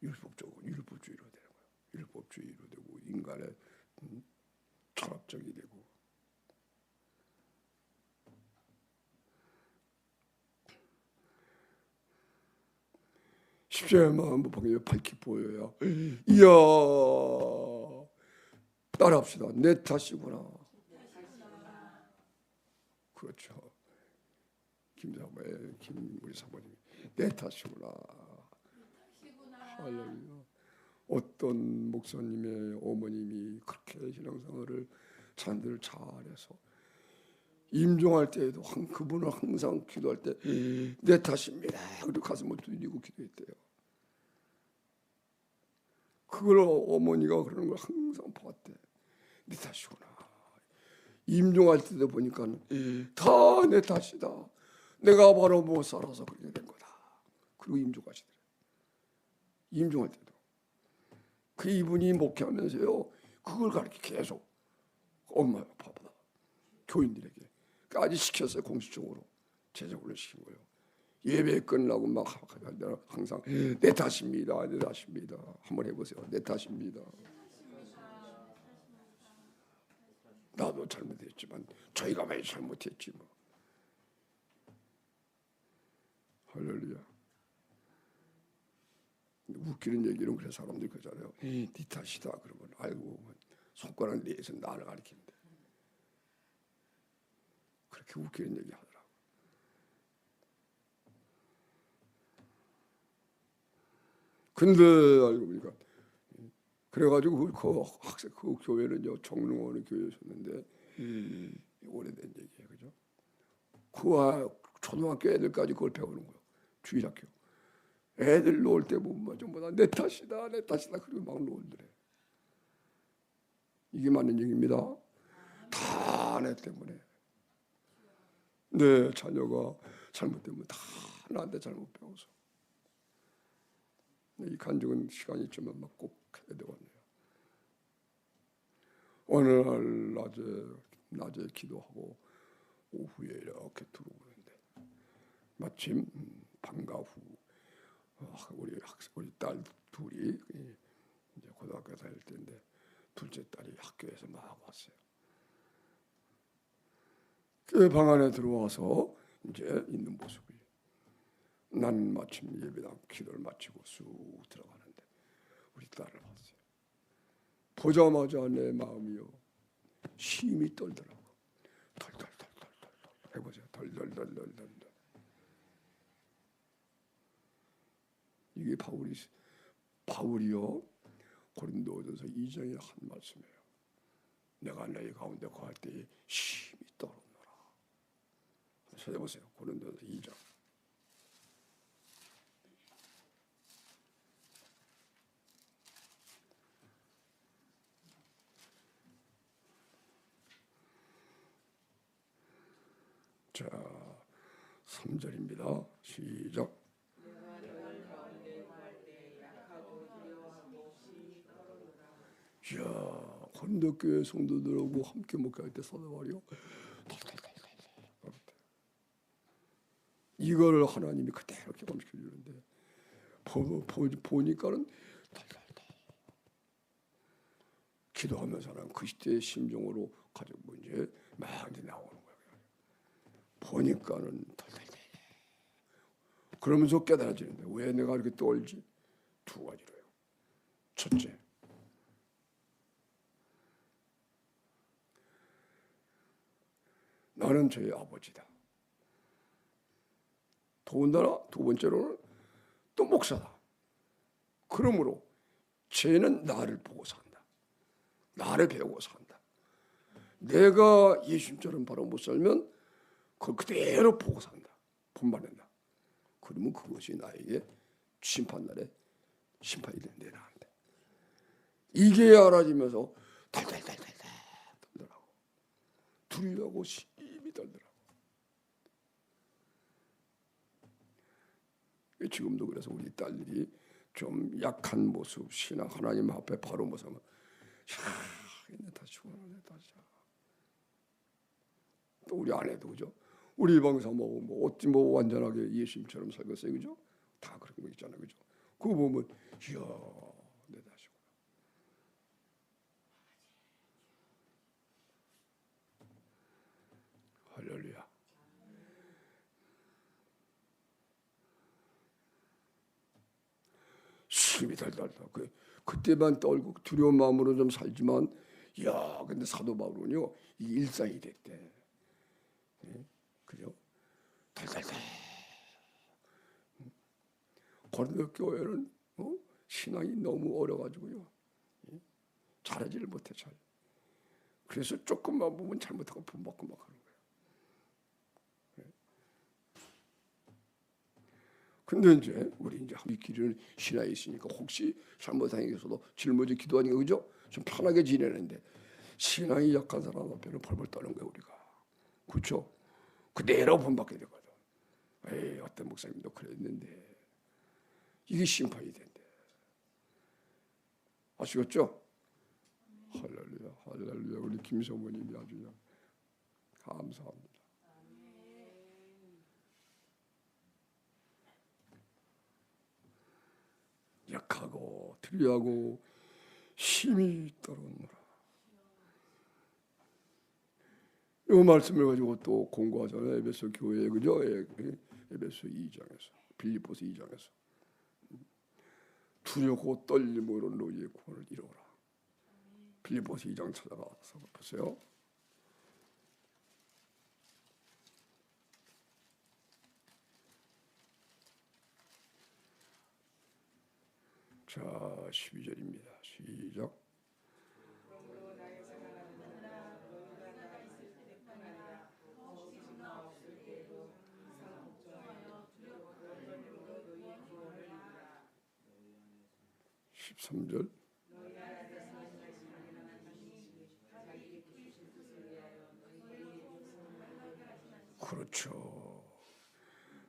율법주의로 되는 거예요. 율법주의로 되고 인간의 철학적이 되고. 십자가의 마음 보면 밝히 보여야 이야 따라합시다. 내 탓이구나. 그렇죠. 우리 사모님이 내 탓이구나. 할렐루야. 어떤 목사님의 어머님이 그렇게 신앙생활을 자녀들을 잘해서 임종할 때에도 그분을 항상 기도할 때 내 탓입니다. 그리고 가슴을 두드리고 기도했대요. 그걸 어머니가 그러는 걸 항상 봤대. 내 탓이구나. 임종할 때도 보니까 다 내 탓이다. 내가 바로 못 살아서 그렇게 된 거다. 그리고 임종하시더래. 임종할 때도. 그 이분이 목회하면서요, 그걸 가르쳐 계속 엄마 아빠보다 교인들에게 까지 시켰어요. 공식적으로 제적으로 시킨 거예요. 예배 끝나고 막 항상 내 탓입니다. 내 탓입니다. 한번 해보세요. 내 탓입니다. 나도 잘못했지만 저희가 많이 잘못했지 뭐. 할렐루야. 웃기는 얘기는 그래 사람들이 그러잖아요. 네 탓이다 그러면 알고 손가락 내에서 나를 가리킨대. 그렇게 웃기는 얘기 하더라고. 근데 알고 보니까 그래가지고 그 교회는요 정릉원의 교회였었는데 오래된 얘기예요, 그죠? 그 초등학교 애들까지 그걸 배우는 거예요. 주일학교. 애들 놀 때 보면 전부 다 내 탓이다, 내 탓이다 그리고 막 놀더래. 이게 맞는 얘기입니다. 다 내 때문에. 내 자녀가 잘못되면 다 나한테 잘못 배워서. 이 간증은 시간이 있지만 막 꼭 해야 되거든요. 어느 날 낮에 기도하고 오후에 이렇게 들어오는데 마침 방과 후 우리 딸 둘이 이제 고등학교 다닐 때인데 둘째 딸이 학교에서 막 왔어요. 그 방 안에 들어와서 이제 있는 모습이 난 마침 예배당 기도를 마치고 쑥 들어가는데 우리 딸을 봤어요. 보자마자 내 마음이요 심이 떨더라고. 덜덜덜덜덜 해보세요. 덜덜덜덜덜. 이게 바울이요 고린도전서 2장에 한 말씀이에요. 내가 너희 가운데 거할 때에 심이 떨었노라. 찾아보세요. 고린도전서 2장. 자, 3절입니다. 시작. 이야, 고린도교회 성도들하고 함께 목회할 때 사도바울이요. 이걸 하나님이 그대로 경험시켜 주는데 보니까는 기도하면서는 그 시대의 심정으로 가지고 이제 막 이제 나오는 거예요. 보니까는 그러면서 깨달아지는데 왜 내가 이렇게 떨지? 두 가지로요. 첫째, 나는 저희 아버지다. 더군다나 두 번째로는 또 목사다. 그러므로 쟤는 나를 보고 산다. 나를 배우고 산다. 내가 예수님처럼 바로 못 살면 그걸 그대로 보고 산다. 본받는다. 그러면 그것이 나에게 심판날에 심판이 된대 나한테. 이게 알아지면서 달달달달달 떨더라고. 두려워하고 심히 떨더라고. 지금도 그래서 우리 딸들이 좀 약한 모습, 신앙 하나님 앞에 바로 모습은 내 다시 오늘 다시. 또 우리 아내도 그죠? 우리 방사 뭐 어찌 뭐 완전하게 예수님처럼 살겠어요, 그죠? 다 그런 거 있잖아요, 그죠? 그거 보면 이야, 내 다시. 할렐루야. 힘이 달달다. 그때만 떨고 두려운 마음으로 좀 살지만, 야, 근데 사도 바울은요, 이 일상이 됐대. 네? 그죠? 달달달. 고린도 교회는 신앙이 너무 어려가지고요, 잘하지를 못해 잘. 그래서 조금만 보면 잘못하고 본받고 막 하는 거예요. 근데 이제 우리 이제 믿기를 신앙에 있으니까 혹시 잘못당해서도 짊어져 기도하니까 그죠? 좀 편하게 지내는데 신앙이 약한 사람 앞에는 벌벌 떠는 거예요 우리가. 그렇죠? 그대로 본받게 되거든. 에이 어떤 목사님도 그랬는데 이게 심판이 된대. 아시겠죠? 할렐루야, 할렐루야. 우리 김성모님이 아주 그냥 감사합니다. 약하고 두려워하고 힘이 떨어오느라. 이 말씀을 가지고 또 공부하잖아요. 에베소 교회 그죠? 에베소 2장에서 빌립보서 2장에서 두렵고 떨림으로 너희의 구원을 이루어라. 빌립보서 2장 찾아가서 보세요. 자, 12절입니다. 시작. 삼절 그렇죠.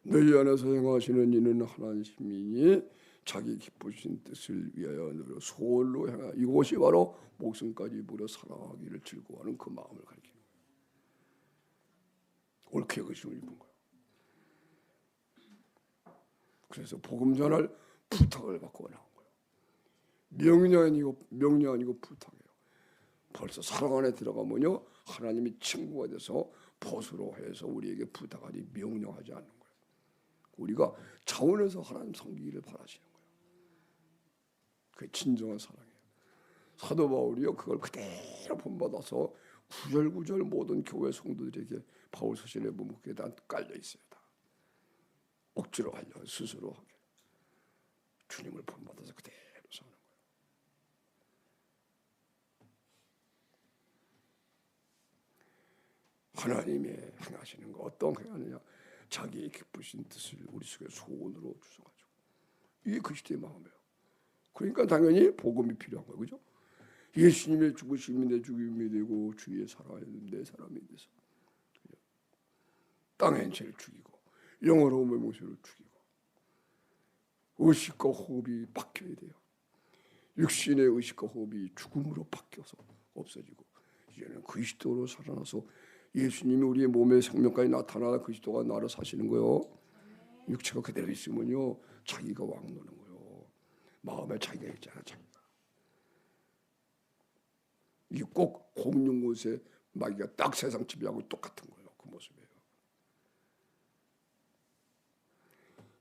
너희 안에서 행하시는 이는 하나님이니 자기 기쁘신 뜻을 위하여 너희를 소홀로 행하. 이것이 바로 목숨까지 부려 사랑하기를 즐거워하는 그 마음을 가리키는 거예요. 옳게 의심을 입은 거예요. 그래서 복음 전할 부탁을 받고 나온 거예요. 명령 아니고 부탁이에요. 벌써 사랑 안에 들어가면요 하나님이 친구가 돼서 보수로 해서 우리에게 부탁하니 명령하지 않는 거예요. 우리가 자원해서 하나님 섬기기를 바라시는 거예요. 그게 진정한 사랑이에요. 사도 바울이요 그걸 그대로 본받아서 구절구절 모든 교회 성도들에게 바울 서신에 보면 그게 다 깔려 있어요. 다 억지로 하려 스스로 하게 주님을 본받아서 그대로 사는 거예요. 하나님의 행하시는 거 어떤 행하느냐? 자기의 기쁘신 뜻을 우리 속에 소원으로 주셔가지고 이게 그리스도의 마음이에요. 그러니까 당연히 복음이 필요한 거예요, 그죠? 예수님의 죽으심이 내 죽음이 되고 주의 살아있는 내 사람이 돼서 땅의 죄를 죽이고 영어로움의 모습을 죽이고 의식과 호흡이 바뀌어야 돼요. 육신의 의식과 호흡이 죽음으로 바뀌어서 없어지고 이제는 그리스도로 살아나서 예수님이 우리의 몸의 생명까지 나타나 그리스도가 나를 사시는 거요. 육체가 그대로 있으면요 자기가 왕 노는 거요. 마음에 자기가 있잖아. 자기가 이게 꼭 공룡옷에 마귀가 딱 세상 지배하고 똑같은 거예요. 그 모습이에요.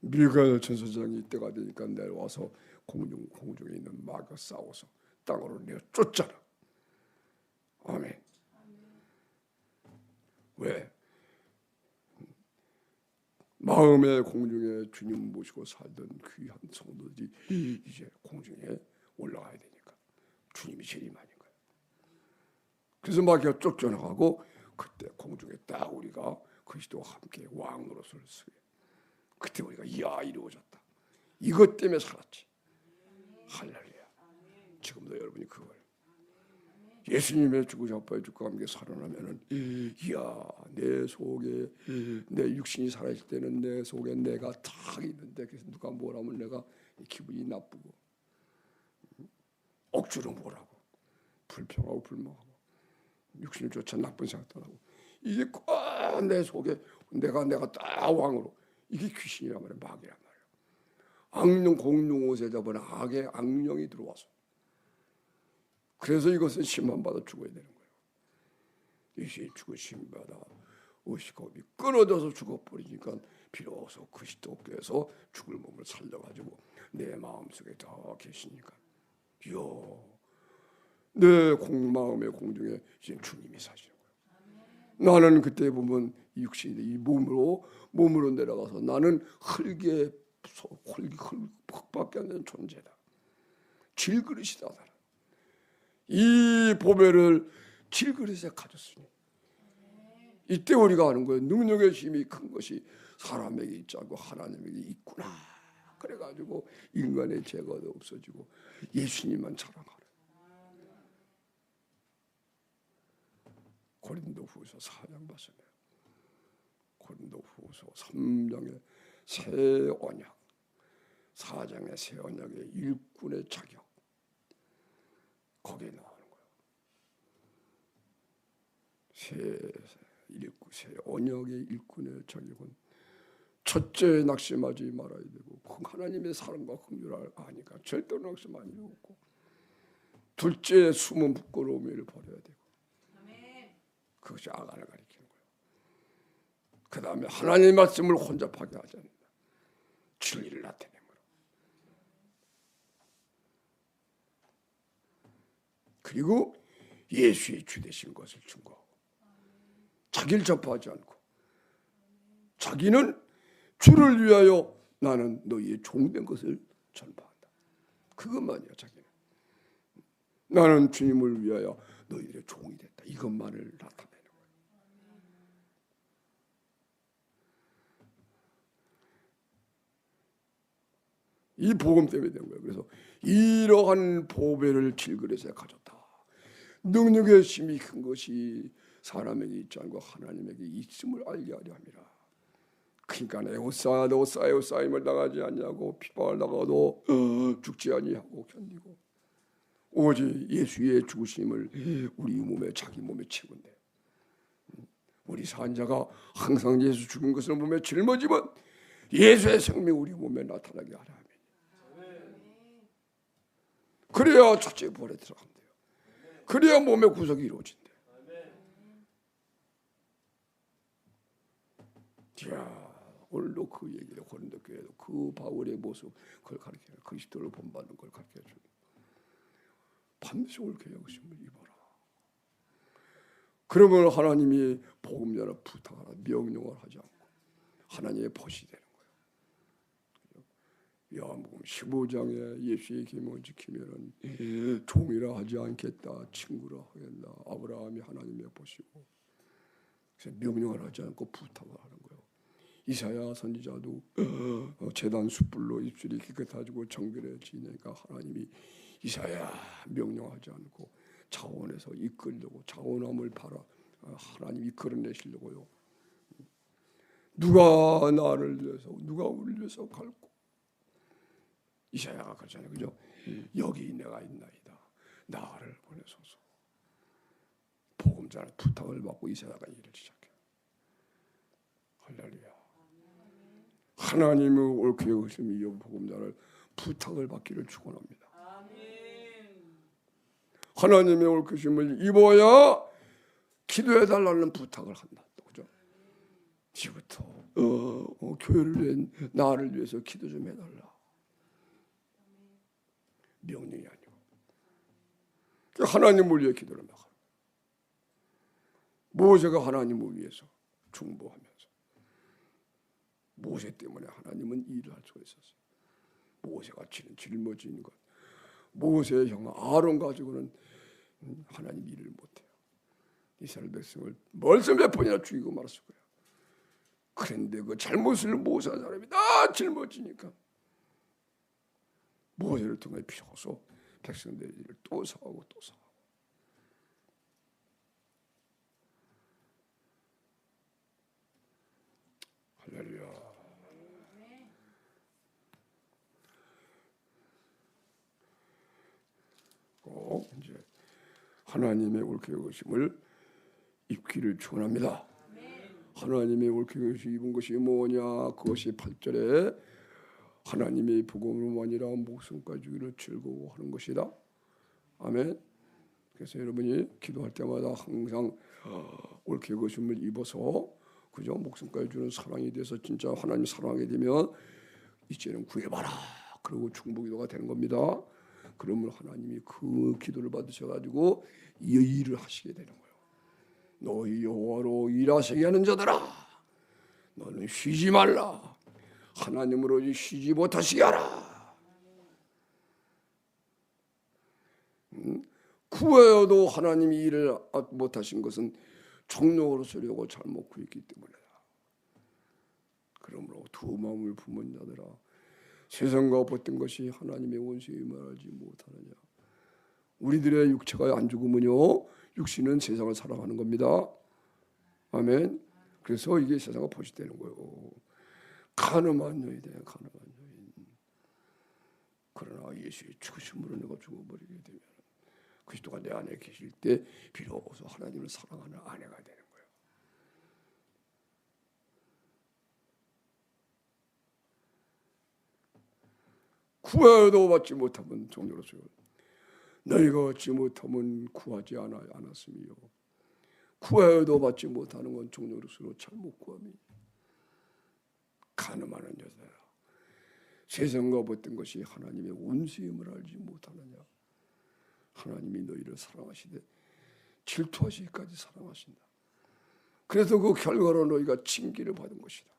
미가엘 천사장이 이때가 되니까 내려와서 공중에 있는 마귀가 싸워서 땅으로 내어 쫓잖아. 아멘. 왜? 마음의 공중에 주님 모시고 살던 귀한 성도들이 이제 공중에 올라가야 되니까 주님이 재림하는 거예요. 그래서 마귀가 쫓겨나가고 그때 공중에 딱 우리가 그리스도와 함께 왕 노릇을 쓰게. 그때 우리가 이야 이루어졌다. 이것 때문에 살았지. 할렐루야. 지금도 여러분이 그걸 예수님의 죽으신 아빠의 죽과 함께 살아나면은 이야, 내 속에 내 육신이 살아있을 때는 내 속에 내가 탁 있는데, 그래서 누가 뭐라면 내가 기분이 나쁘고 억지로 뭐라고 불평하고 불만하고 육신을 쫓아 나쁜 생각도 하고, 이게 꼭 내 속에 내가 딱 왕으로, 이게 귀신이란 말이야, 마귀란 말이야. 악령 공룡옷에 잡은 악의 악령이 들어와서, 그래서 이것은 심판받아 죽어야 되는 거예요. 예수의 죽으심 받아 의식업이 끊어져서 죽어버리니까 비로소 그리스도께서 죽을 몸을 살려가지고 내 마음속에 더 계시니까, 이야, 내 마음의 공중에 이제 주님이 사시는 거예요. 나는 그때 보면 육신이 이 몸으로 내려가서 나는 흙밖에 안 되는 존재다. 질그릇이다. 나는 이 보배를 질그릇에 가졌으니, 이때 우리가 아는 거예요. 능력의 힘이 큰 것이 사람에게 있지 않고 하나님에게 있구나. 그래가지고 인간의 죄가 없어지고 예수님만 자랑하라. 고린도후서 4장 봤어요. 고린도후서 3장의 새 언약, 4장의 새 언약의 일꾼의 자격, 거기에 나오는 거예요. 새 언약의 일꾼의 자격은 첫째 낙심하지 말아야 되고, 하나님의 사랑과 긍휼을 아니까 절대로 낙심하지 않고, 둘째 숨은 부끄러움을 버려야 되고, 그것이 아간을 가리키는 거예요. 그 다음에 하나님의 말씀을 혼잡하게 하지 않는다. 진리를 나타내므로. 그리고 예수의 주 되신 것을 증거하고, 자기를 접하지 않고, 자기는 주를 위하여 나는 너희의 종된 것을 전파한다. 그것만이야. 자기는 나는 주님을 위하여 너희들의 종이 됐다. 이것만을 나타내는 거예요. 이 복음 때문에 된 거예요. 그래서 이러한 보배를 질그릇에 가졌다. 능력의 힘이 큰 것이 사람에게 있지 않고 하나님에게 있음을 알게 하려 함이라. 그러니까 에오싸임을 당하지 아니하고 비방을 당하도 죽지 아니하고 견디고, 오직 예수의 죽으심을 우리 몸에, 자기 몸에 채운대. 우리 산자가 항상 예수 죽은 것을 몸에 짊어지면 예수의 생명 우리 몸에 나타나게 하라. 그래야 첫째 부활에 들어간대요. 그래야 몸의 구속이 이루어진대. 자, 오늘도 그 얘기를 고린도 교회도 그 바울의 모습, 그걸 가르쳐요. 그리스도를 본받는 걸 가르쳐줘요. 반드시 옳게 여기심을 입어라. 그러면 하나님이 복음 전에 부탁하라, 명령을 하지 않고 하나님의 벗이 되는 거예요. 요한복음 15장에 예수의 계명을 지키면은 종이라 하지 않겠다, 친구라 하겠다. 아브라함이 하나님의 벗이고, 그래서 명령을 하지 않고 부탁을 하는 거예요. 이사야 선지자도 제단 숯불로 입술이 깨끗해지고 정결해지니까 하나님이 이사야 명령하지 않고 자원에서 이끌려고, 자원함을 바라 하나님이 이끌어내시려고요. 누가 나를 위해서, 누가 우리를 위해서 갈고, 이사야가 그러잖아요, 그죠? 여기 내가 있나이다, 나를 보내소서. 복음자는 부탁을 받고 이사야가 일을 시작해요. 할렐루야. 하나님의 옳게 여기심이 이 복음자를 부탁을 받기를 축원합니다. 하나님의 옳게 여기심을 입어야 기도해달라는 부탁을 한다. 그죠? 지금부터 교회를 위해, 나를 위해서 기도 좀 해달라. 명령이 아니고 하나님을 위해 기도를 나가. 모세가 하나님을 위해서 중보하면서, 모세 때문에 하나님은 일을 할 수가 있었어요. 모세가 짊어지는 것, 모세의 형 아론 가지고는 하나님 일을 못해요. 이스라엘 백성을 벌써 몇 번이나 죽이고 말았을 거예요. 그런데 그 잘못을 모세한 사람이 다 짊어지니까 모세를 통해 비로소 백성들의 일을 또 사하고 또 사하고, 할렐루야. 꼭 이제 하나님의 옳게 여기심을 입기를 축원합니다. 하나님의 옳게 여기심 입은 것이 뭐냐? 그것이 8절에 하나님의 복음으로만이라 목숨까지 주기를 즐거워하는 것이다. 아멘. 그래서 여러분이 기도할 때마다 항상 옳게 여기심을 입어서 그저 목숨까지 주는 사랑이 돼서 진짜 하나님 사랑하게 되면 이제는 구해봐라. 그리고 중보기도가 되는 겁니다. 그러면 하나님이 그 기도를 받으셔가지고 이 일을 하시게 되는 거예요. 너희 여호와로 일하시게 하는 자들아, 너는 쉬지 말라. 하나님으로 쉬지 못하시게 하라. 구해도 하나님이 일을 못하신 것은 종력으로 쓰려고 잘못 구했기 때문이다. 그러므로 두 마음을 품은 자들아, 세상과 벗던 것이 하나님의 원수의 말하지 못하느냐. 우리들의 육체가 안 죽으면요, 육신은 세상을 살아가는 겁니다. 아멘. 그래서 이게 세상과 포시되는 거예요. 가늠한 여인이다. 가늠한 여인. 그러나 예수의 죽으심으로 내가 죽어버리게 되면 그리스도가 내 안에 계실 때 비로소 하나님을 사랑하는 아내가 되는 거예요. 구하여도 받지 못하면 종료로서요. 너희가 얻지 못하면 구하지 않았으며 구하여도 받지 못하는 건 종료로서 잘못 구함이. 가늠하는 여자라, 세상과 벗던 것이 하나님의 원수임을 알지 못하느냐. 하나님이 너희를 사랑하시되 질투하시기까지 사랑하신다. 그래서 그 결과로 너희가 징계를 받은 것이다.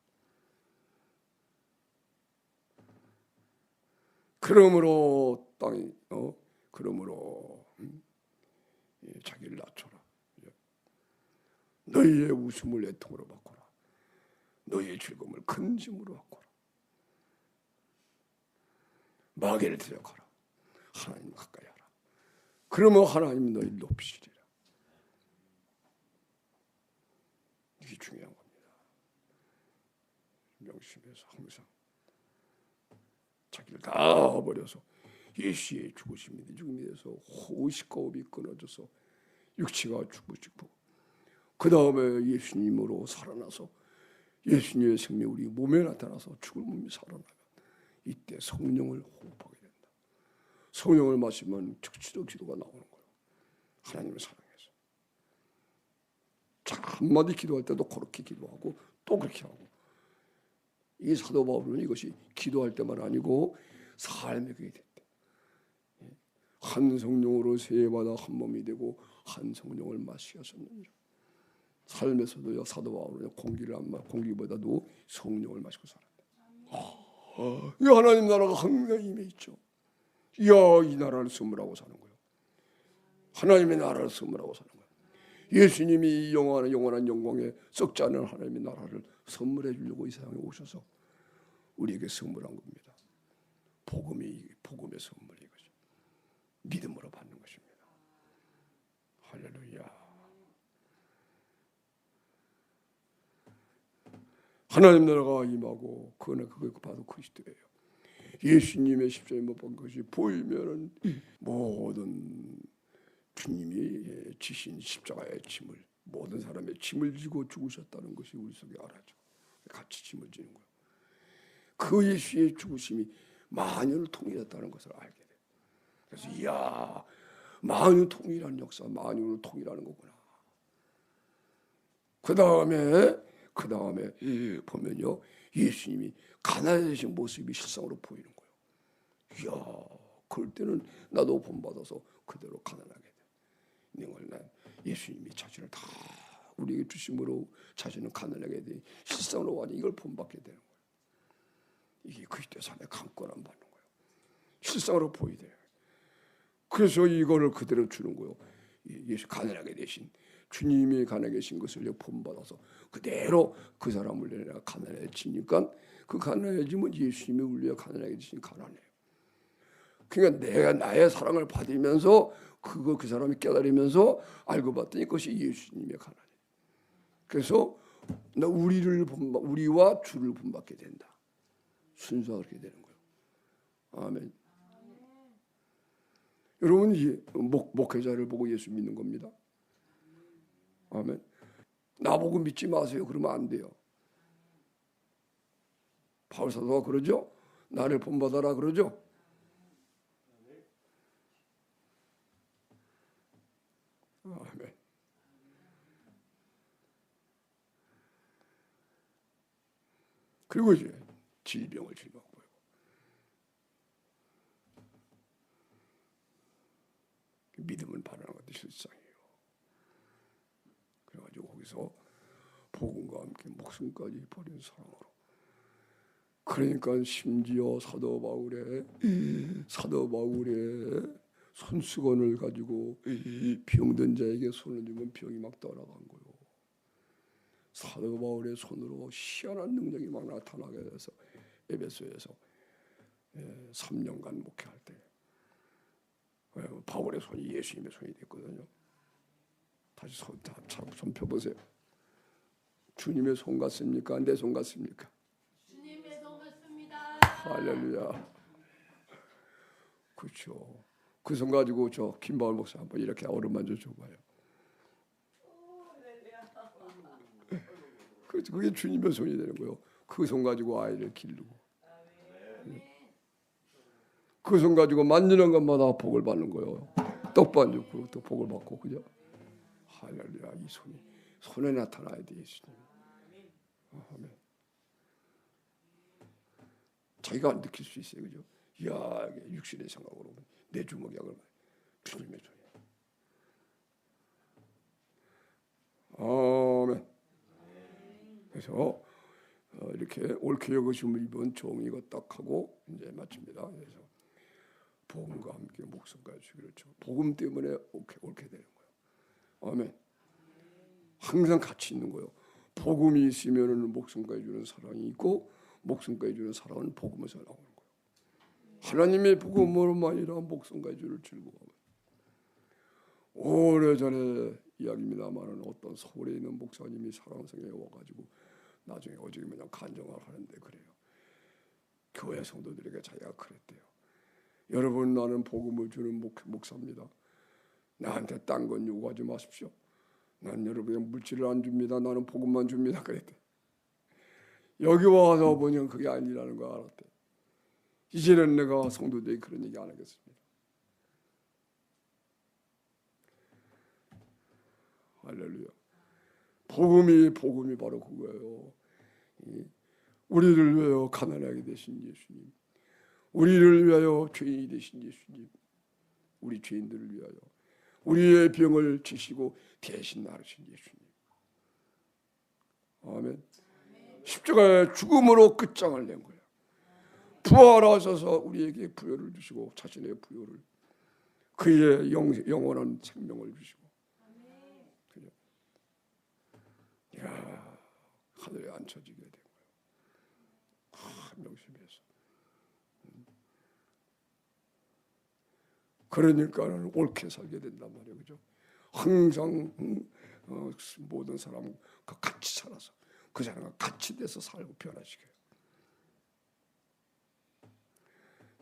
그러므로 자기를 낮춰라. 너희의 웃음을 애통으로 바꿔라. 너희의 즐거움을 큰 짐으로 바꿔라. 마귀를 대적하라. 하나님 가까이 하라. 그러면 하나님이 너희를 높이시리라. 이게 중요한 겁니다. 명심해서 항상 자기를 다 버려서 예수의 죽으심이 대해서 호식과 호흡이 끊어져서 육체가 죽고 그 다음에 예수님으로 살아나서 예수님의 생명이 우리 몸에 나타나서 죽은 몸이 살아나면 이때 성령을 호흡하게 된다. 성령을 마시면 즉시적 기도가 나오는 거예요. 하나님을 사랑해서. 자, 한마디 기도할 때도 그렇게 기도하고 또 그렇게 하고. 이 사도 바울은 이것이 기도할 때만 아니고 삶에 그게 됐대. 한 성령으로 세마다 한 몸이 되고 한 성령을 마시게 하셨느니라. 삶에서도요, 사도 바울은 공기보다도 성령을 마시고 살았다. 이 하나님 나라가 항상 임해 있죠. 이야, 이 나라를 선물하고 사는 거예요. 하나님의 나라를 선물하고 사는 거예요. 예수님이 영원한 영광에 썩지 않은 하나님의 나라를 선물해 주려고 이 세상에 오셔서 우리에게 선물한 겁니다. 복음의 선물이 이거죠. 믿음으로 받는 것입니다. 할렐루야. 하나님 나라가 임하고 그거는 바로 그리스도예요. 예수님의 십자가에 못 박힌 것이 보이면은 모든 주님이 지신 십자가의 짐을 모든 사람의 짐을 지고 죽으셨다는 것이 우리 속에 알아죠. 같이 짐을 지는 거예요. 그 예수의 죽으심이 만유를 통일했다는 것을 알게 돼요. 그래서 이야, 만유 통일하는 역사, 만유를 통일하는 거구나. 그 다음에 보면요, 예수님이 가난해진 모습이 실상으로 보이는 거예요. 이야, 그럴 때는 나도 본받아서 그대로 가난하게 돼. 이걸 난 예수님이 자신을 다 우리에게 주심으로 자신을 가난하게 돼. 실상으로 와니 이걸 본받게 되는 거예요. 이게 그리스도의 삶의 강권함 받는 거예요. 실상으로 보이대요. 그래서 이거를 그대로 주는 거예요. 예수 가난하게 되신 주님이 가난하게 계신 것을 본받아서 그대로 그 사람을 내가 가난해지니까 그 가난해지면 예수님이 우리가 가난하게 되신 가난해요. 그러니까 내가 나의 사랑을 받으면서 그 사람이 깨달으면서 알고 봤더니 그것이 예수님의 가난이에요. 그래서 우리와 주를 본받게 된다. 순서가 그렇게 되는 거예요. 아멘. 여러분, 이 목회자를 보고 예수 믿는 겁니다. 아멘. 나보고 믿지 마세요. 그러면 안 돼요. 바울 사도가 그러죠. 나를 본받아라 그러죠. 아멘. 그리고 이제 질병을 짊어지고 믿음은 바라는 것도 실상이에요. 그래가지고 거기서 복음과 함께 목숨까지 버린 사랑으로. 그러니까 심지어 사도 바울의 손수건을 가지고 병든 자에게 손을 주면 병이 막 떠나간 거예요. 사도 바울의 손으로 희한한 능력이 막 나타나게 돼서 에베소에서 3년간 목회할 때 바울의 손이 예수님의 손이 됐거든요. 다시 손 펴보세요. 주님의 손 같습니까? 내 손 같습니까? 주님의 손 같습니다. 할렐루야. 그렇죠. 그 손 가지고 저 김바울 목사 한번 이렇게 어루만져 줘봐요. 그게 주님의 손이 되는 거예요. 그 손 가지고 아이를 기르고, 그 손 가지고 만지는 것마다 복을 받는 거예요. 떡 반죽으로 또 복을 받고, 그죠? 할렐루야. 이 손에 나타나야 돼, 예수님. 아멘. 자기가 안 느낄 수 있어요, 그죠? 이야, 육신의 생각으로 보면 내 주먹이 약을 주님의 손이야. 아멘. 그래서 이렇게 옳게 여기심을 입은 종이가 딱 하고 이제 마칩니다. 그래서 복음과 함께 목숨까지 주기로 했죠. 복음 때문에 옳게 되는 거예요. 아멘. 항상 같이 있는 거예요. 복음이 있으면은 목숨까지 주는 사랑이 있고, 목숨까지 주는 사랑은 복음에서 나오는 거예요. 하나님의 복음으로만이라 목숨까지 주를 즐거워하면. 오래전에 이야기입니다만은 어떤 서울에 있는 목사님이 사랑성에 와가지고 나중에 오직에 그냥 간증을 하는데 그래요. 교회 성도들에게 자기가 그랬대요. 여러분, 나는 복음을 주는 목사입니다. 나한테 딴 건 요구하지 마십시오. 난 여러분의 물질을 안 줍니다. 나는 복음만 줍니다. 그랬대. 여기 와서 보니 그게 아니라는 거 알았대. 이제는 내가 성도들에게 그런 얘기 안 하겠습니다. 할렐루야. 복음이 바로 그거예요. 우리를 위하여 가난하게 되신 예수님, 우리를 위하여 죄인이 되신 예수님, 우리 죄인들을 위하여 우리의 병을 지시고 대신 나으신 예수님. 아멘. 십자가의 죽음으로 끝장을 낸 거예요. 부활하셔서 우리에게 부여를 주시고 자신의 부여를, 그의 영원한 생명을 주시고. 그죠? 야, 하늘에 앉혀지게 된 거예요. 명심해서. 그러니까는 옳게 살게 된단 말이에요, 그죠? 항상 모든 사람과 같이 살아서 그 사람과 같이 돼서 살고 변화시켜요.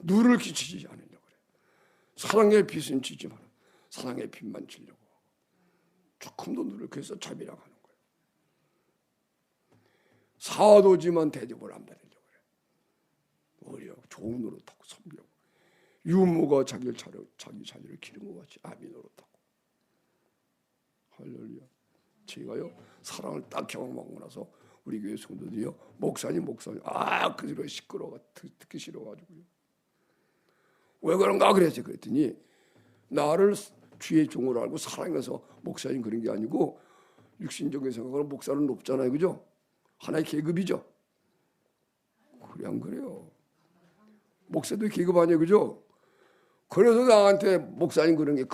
누를 끼치지 않으려고 그래요. 사랑의 빛은 지지 마라. 사랑의 빛만 지려고 하고 조금도 누를, 그래서 자비랑 하는 거예요. 사도지만 대접을 안 받으려고 그래요. 오히려 좋은 노릇하고 섬기고, 유모가 자기 자녀를 기른 것 같이 아비 노릇하고. 할렐루야. 제가요 사랑을 딱 경험하고 나서 우리 교회 성도들이요, 목사님 그 소리 시끄러워 듣기 싫어가지고요. 왜 그런가 그랬더니 나를 주의 종으로 알고 사랑해서 목사님 그런 게 아니고, 육신적인 생각으로 목사는 높잖아요, 그죠? 하나의 계급이죠. 그래 안 그래요? 목사도 계급 아니에요, 그죠? 그래서 나한테 목사님 그런 게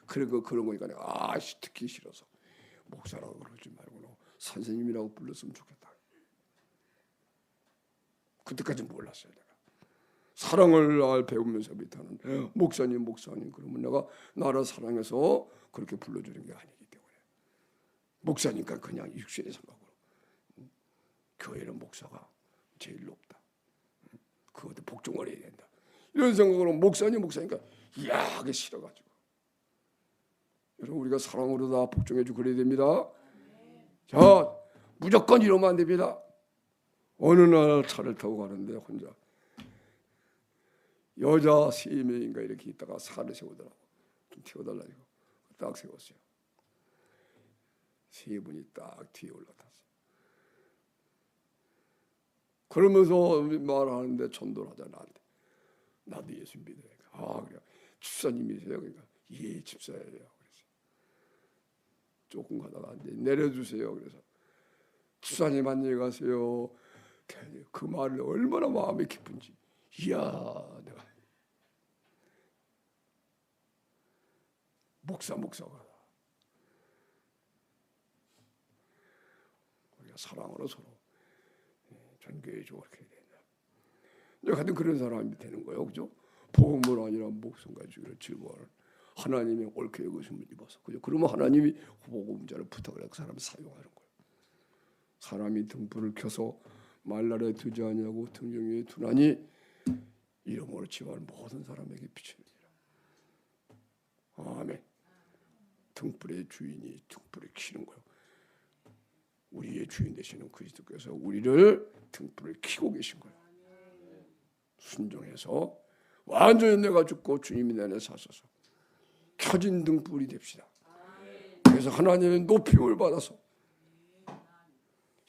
그런 거니까 내가 듣기 싫어서 목사라고 그러지 말고 선생님이라고 불렀으면 좋겠다. 그때까지 몰랐어요, 내가. 사랑을 배우면서부터는 목사님 그러면 내가 나를 사랑해서 그렇게 불러주는 게 아니기 때문에 목사니까 그냥 육신의 생각으로 교회는 목사가 제일 높다. 그것도 복종을 해야 된다. 이런 생각으로 목사니까 야하게 싫어가지고. 여러분 우리가 사랑으로 다 복종해주고 그래야 됩니다. 자, 무조건 이러면 안 됩니다. 어느 날 차를 타고 가는데 혼자 여자 3명인가 이렇게 있다가 차를 세우더라고. 좀 태워달라고. 딱 세웠어요. 3분이 딱 뒤에 올라탔어요. 그러면서 말하는데 전도를 하자 나한테. 나도 예수 믿어요. 아 그래. 집사님이세요? 그러니까 예 집사예요. 그래서 조금 가다가 이제 내려주세요. 그래서 집사님 안녕히 가세요. 그 말을 얼마나 마음이 기쁜지. 이야 내가 목사가 우리가 사랑으로 서로 존경해주고 그렇게 해야 된다. 내가 같은 그런 사람이 되는 거예요, 그죠? 복음을 아니라 목숨과 주기를 즐거워하는 하나님의 옳게 여기심을 입어서 그죠? 그러면 하나님이 복음자를 부탁을 해서 그 사람을 사용하는 거예요. 사람이 등불을 켜서 말날에 두지 아니하고 등경 위에 두나니 이름으로 지만 모든 사람에게 비치느니라. 아멘. 등불의 주인이 등불을 켜는 거예요. 우리의 주인 되시는 그리스도께서 우리를 등불을 켜고 계신 거예요. 순종해서 완전히 내가 죽고 주님이 내 안에 사셔서 켜진 등불이 됩시다. 그래서 하나님의 높임을 받아서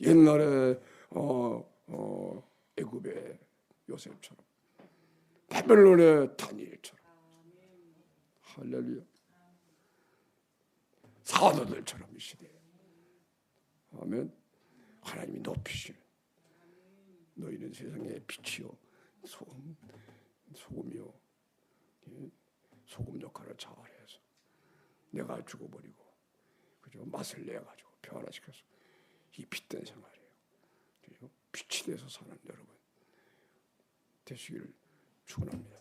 옛날에 애굽의 요셉처럼 바벨론의 다니엘처럼 할렐루야 사도들처럼 이 시대에 아멘. 하나님이 높이시는 너희는 세상의 빛이요 소금이요 소금 역할을 잘해서 내가 죽어버리고 그죠 맛을 내가지고 변화시켜서 이 빛된 생활이에요. 그죠? 빛이 돼서 사는 여러분 되시기를 축원합니다.